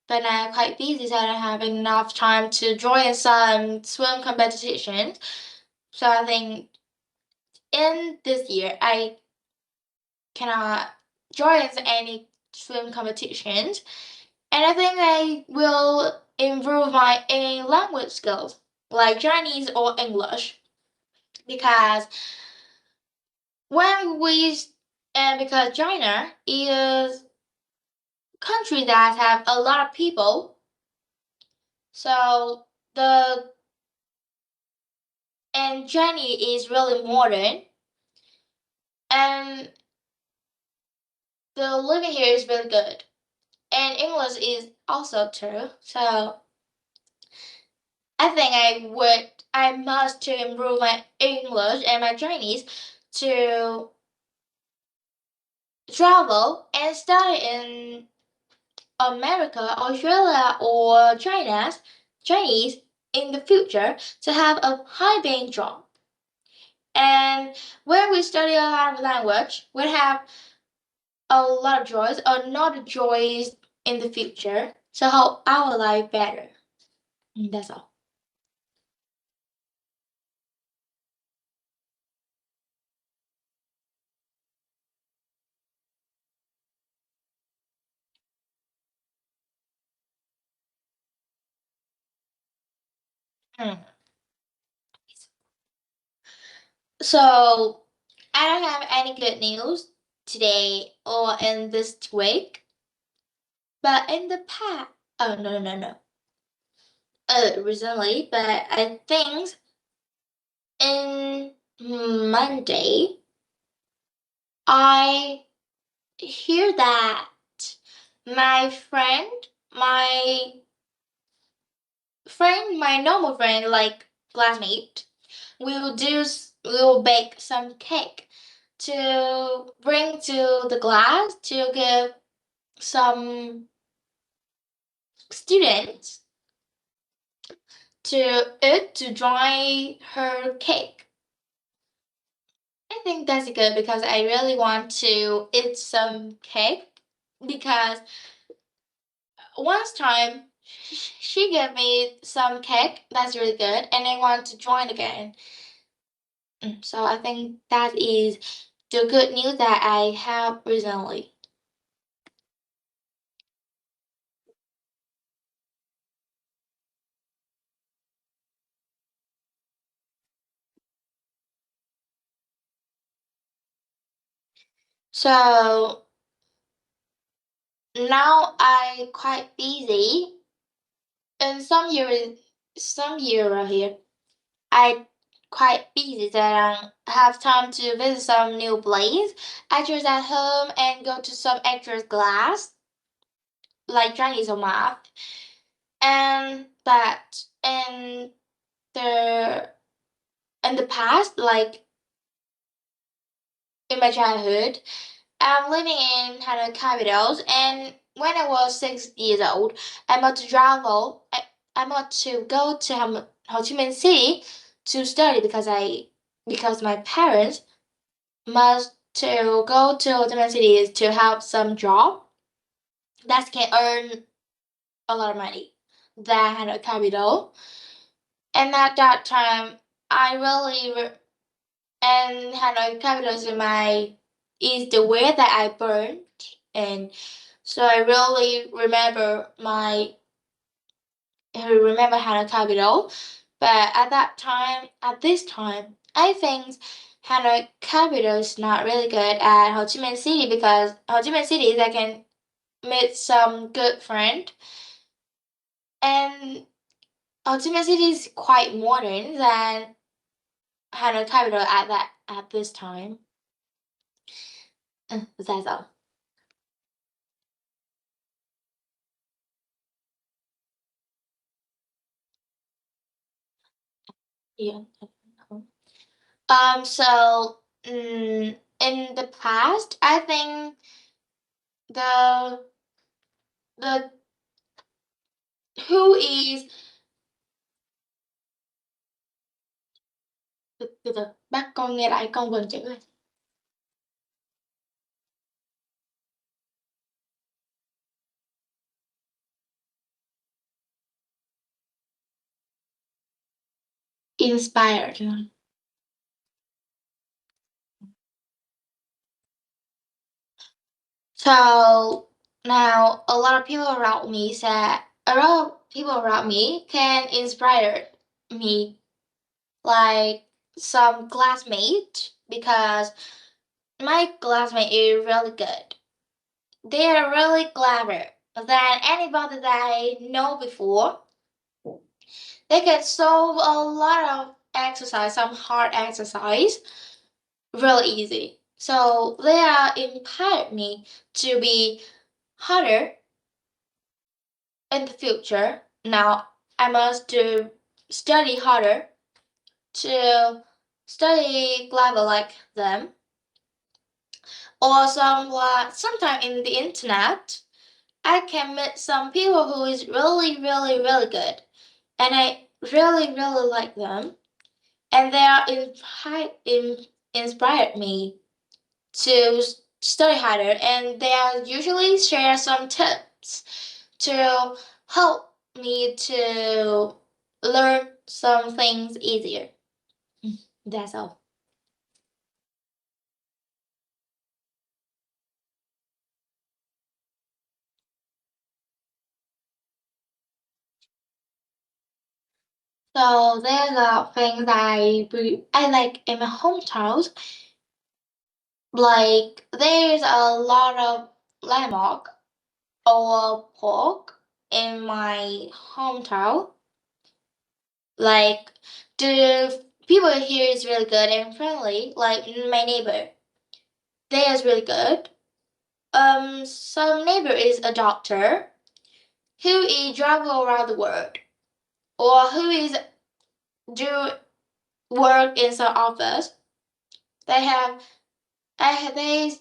But I'm quite busy, so I don't have enough time to join some swim competitions. So I think in this year I cannot join any swim competitions. And I think I will improve my language skills, like Chinese or English, because when we and because China is a country that have a lot of people, so the and Chinese is really modern, and the living here is really good, and English is also too. So I think I must to improve my English and my Chinese to travel and study in America, Australia, or Chinese in the future to have a high paying job. And when we study a lot of language, we have a lot of joys or not joys in the future to help our life better. That's all. Hmm. So I don't have any good news today or in this week, but in the past, oh no, recently, but I think in Monday, I hear that my friend, my my normal friend, like classmate, will bake some cake to bring to the class to give some students to eat to join her cake. I think that's good because I really want to eat some cake because once time she gave me some cake that's really good and I want to join again. So I think that is the good news that I have recently. So now I quite busy and some year right here I quite busy that I have time to visit some new place, actors at home and go to some actors class like Chinese or math. And but the in the past, like in my childhood, I'm living in Hanoi capitals, and when I was 6 years old, I moved to travel. I moved to go to Ho Chi Minh City to study because my parents must to go to Ho Chi Minh City to have some job that can earn a lot of money than Hanoi capital. And at that time, I really and Hanoi capital is the way that I burned, and so I remember Hanoi capital. But at this time, I think Hanoi capital is not really good at Ho Chi Minh City because Ho Chi Minh City I can meet some good friend, and Ho Chi Minh City is quite modern than Hanoi capital at this time. That's all. Yeah. So in the past, I think the the who is từ bác con nghe lại con vần chữ ơi. Inspired. So now a lot of people around me said a lot of people around me can inspire me, like some classmates, because my classmate is really good. They are really clever than anybody that I know before. They can solve a lot of exercise, some hard exercise, really easy. So they are inspired me to be harder in the future. Now I must to study harder to study clever like them. Or sometime in the internet, I can meet some people who is really, really, really good, and I really, really like them, and they are inspired me to study harder, and they are usually share some tips to help me to learn some things easier. That's all. So there's a thing that I like in my hometown. Like there's a lot of landmark or park in my hometown. Like the people here is really good and friendly. Like my neighbor, they is really good. Some neighbor is a doctor who is travel around the world, or who is do work in some office. They have, they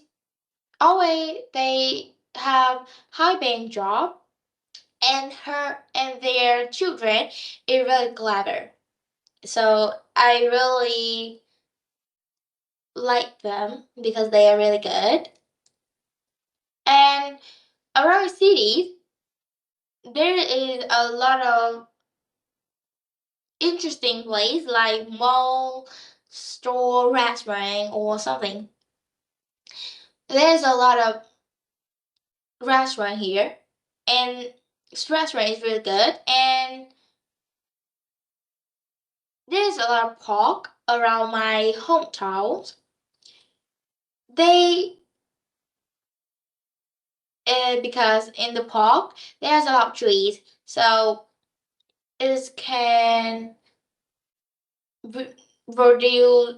always they have high paying job, and her and their children is really clever. So I really like them because they are really good. And around cities, there is a lot of interesting place like mall, store, restaurant, or something. There's a lot of restaurant here, and this restaurant is really good. And there's a lot of park around my hometown. They because in the park there's a lot of trees, so it can produce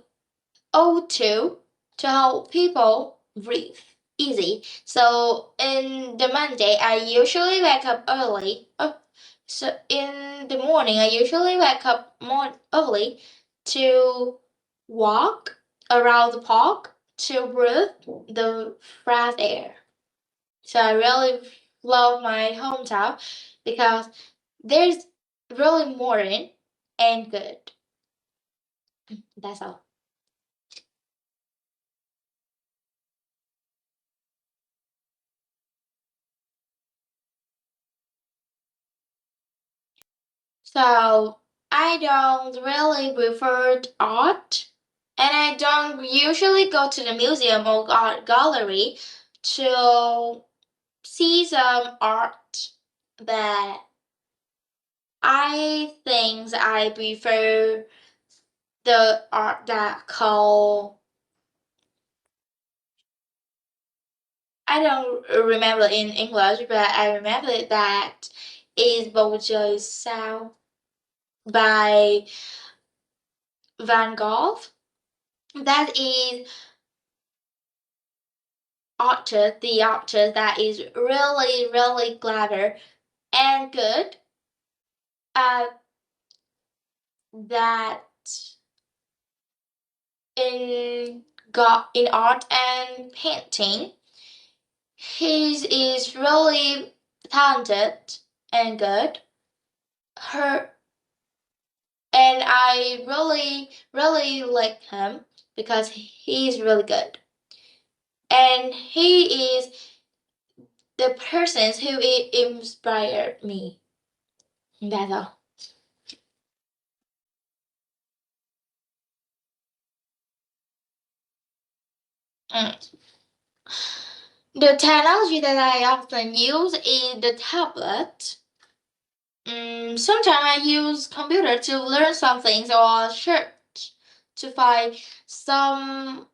O2 to help people breathe easy. So in the Monday, I usually wake up early. So in the morning, I usually wake up more early to walk around the park to breathe the fresh air. So I really love my hometown because there's really modern and good. That's all. So I don't really prefer art, and I don't usually go to the museum or art gallery to see some art that I prefer the art that called, I don't remember in English, but I remember that is Bojo Sao by Van Gogh. That is the actor that is really, really clever and good at that in art and painting. He is really talented and good. Her and I really like him because he's really good. And he is the person who inspired me. That's all. Mm. The technology that I often use is the tablet. Sometimes I use computer to learn some things or search to find some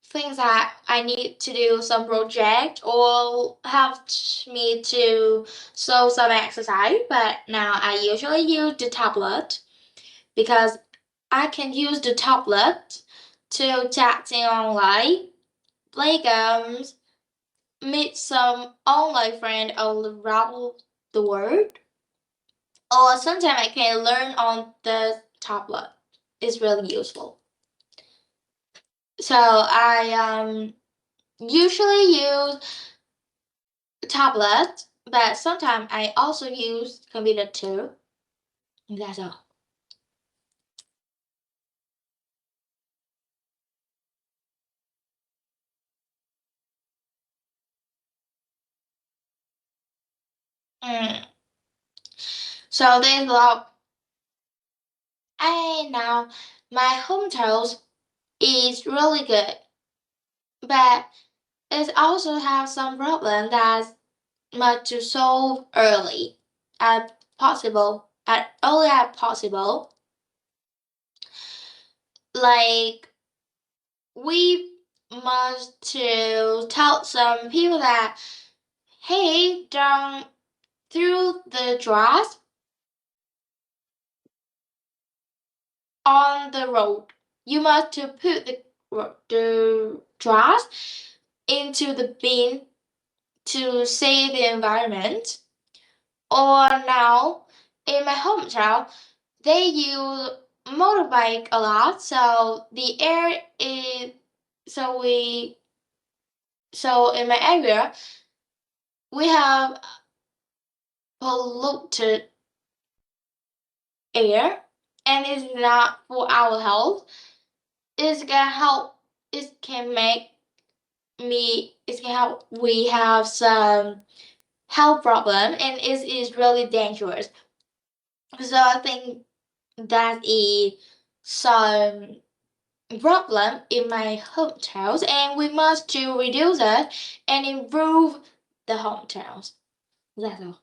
things that I need to do some project or help me to solve some exercise. But now I usually use the tablet because I can use the tablet to chatting online, play games, meet some online friend all around the world. Or sometimes I can learn on the tablet. It's really useful. So I usually use tablet, but sometimes I also use computer too. That's all. Mm. So there's a lot. I now my hometown is really good, but it also has some problem that must to solve early as possible, as early as possible. Like we must to tell some people that hey, don't throw the trash on the road. You must to put the trash into the bin to save the environment. Or now in my hometown, they use motorbike a lot, so the air is so we so in my area we have polluted air and it's not for our health. It's gonna help it can make it can help we have some health problem and it is really dangerous. So I think that is some problem in my hometowns and we must to reduce it and improve the hometowns. That's all.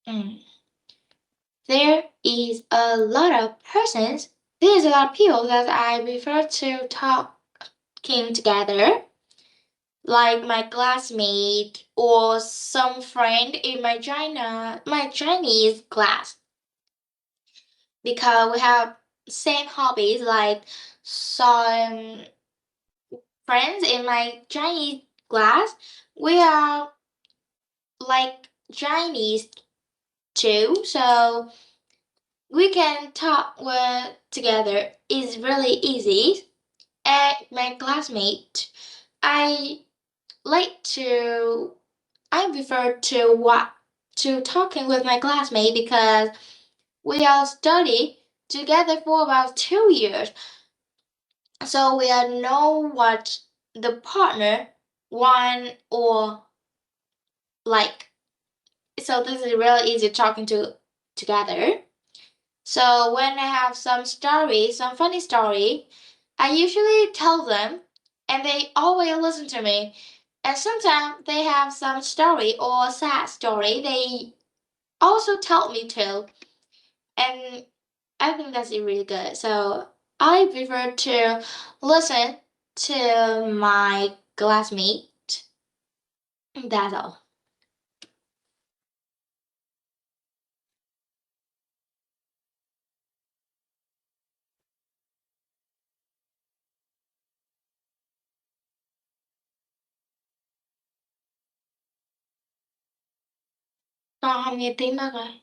Mm. There is a lot of persons, there's a lot of people that I prefer to talking together, like my classmate or some friend in my Chinese class, because we have same hobbies like some friends in my Chinese class. We are like Chinese too, so we can talk with together. It's really easy. And my classmate, I like to. I prefer to what to talking with my classmate because we all study together for about 2 years, so we all know what the partner want or like. So this is really easy talking to together. So when I have some story, some funny story, I usually tell them and they always listen to me. And sometimes they have some story or sad story, they also tell me too. And I think that's really good. So I prefer to listen to my classmate. That's all. Con không nghe tiếng bác ơi.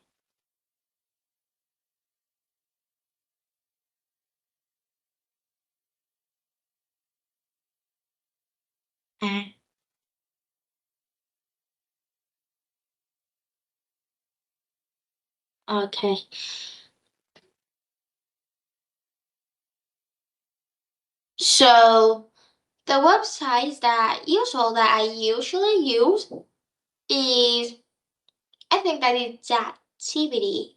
À, okay. So the websites that usual that I usually use is I think that is ChatGPT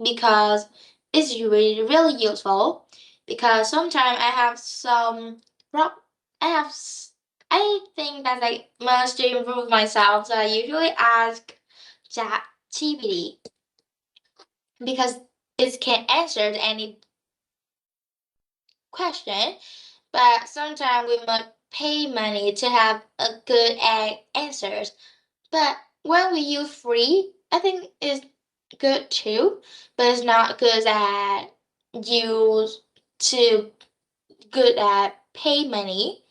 because it's really useful because sometimes I have some pro- I have I think that I must improve myself, so I usually ask ChatGPT because it can answer any question, but sometimes we must pay money to have a good answers. But when we use free, I think it's good too, but it's not good at use to good at pay money.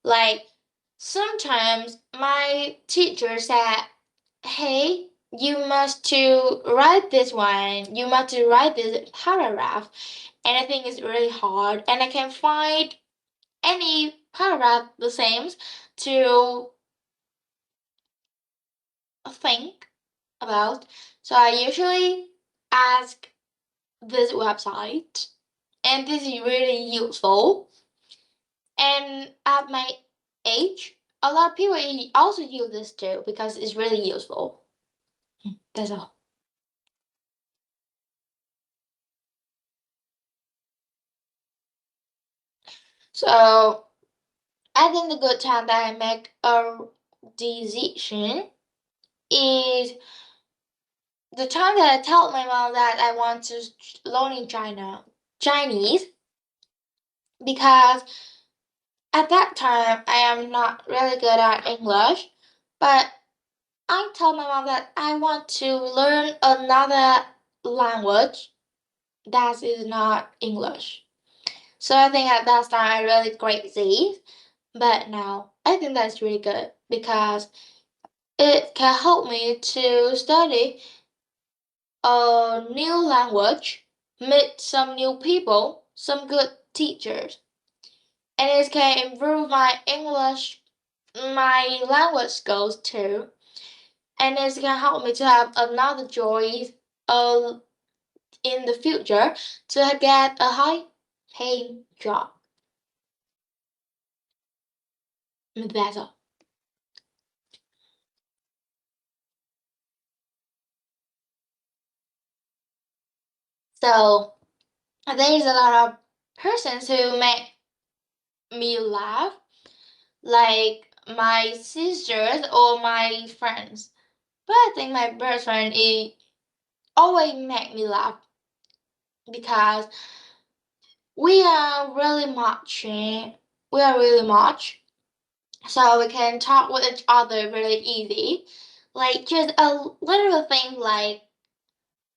Like sometimes my teacher said, "Hey, you must to write this one. You must to write this paragraph," and I think it's really hard, and I can find any paragraph the same to think about. So I usually ask this website, and this is really useful. And at my age, a lot of people also use this too because it's really useful. That's all. So I think the good time that I make a decision is the time that I tell my mom that I want to learn in Chinese, because at that time I am not really good at English, but I told my mom that I want to learn another language that is not English. So I think at that time I really crazy, but now I think that's really good because it can help me to study a new language, meet some new people, some good teachers, and it can improve my English, my language skills too, and it can help me to have another joy uh, in the future to get a high paying job. That's all. So there's a lot of persons who make me laugh, like my sisters or my friends. But I think my best friend is always make me laugh because we are really much. We are really much, so we can talk with each other really easy. Like just a little thing like,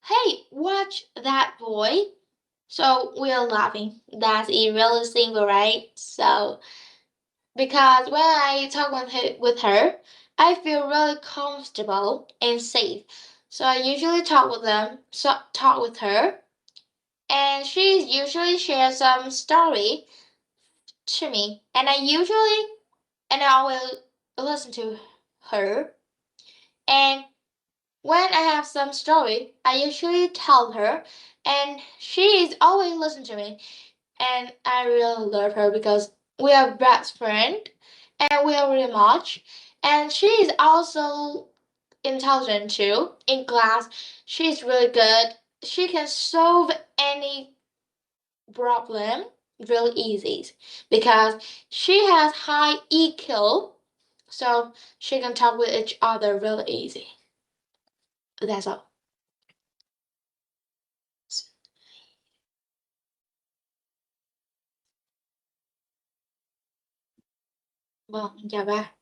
"Hey, watch that boy." So we are laughing. That's a really simple, right? So because when I talk with her, I feel really comfortable and safe. So I usually talk with her, and she usually shares some story to me, and I will listen to her. And when I have some story, I usually tell her, and she is always listen to me, and I really love her because we are best friend and we are really much. And she is also intelligent too. In class, she's really good. She can solve any problem really easy because she has high EQ, so she can talk with each other really easy. That's all. Vâng, chào ba.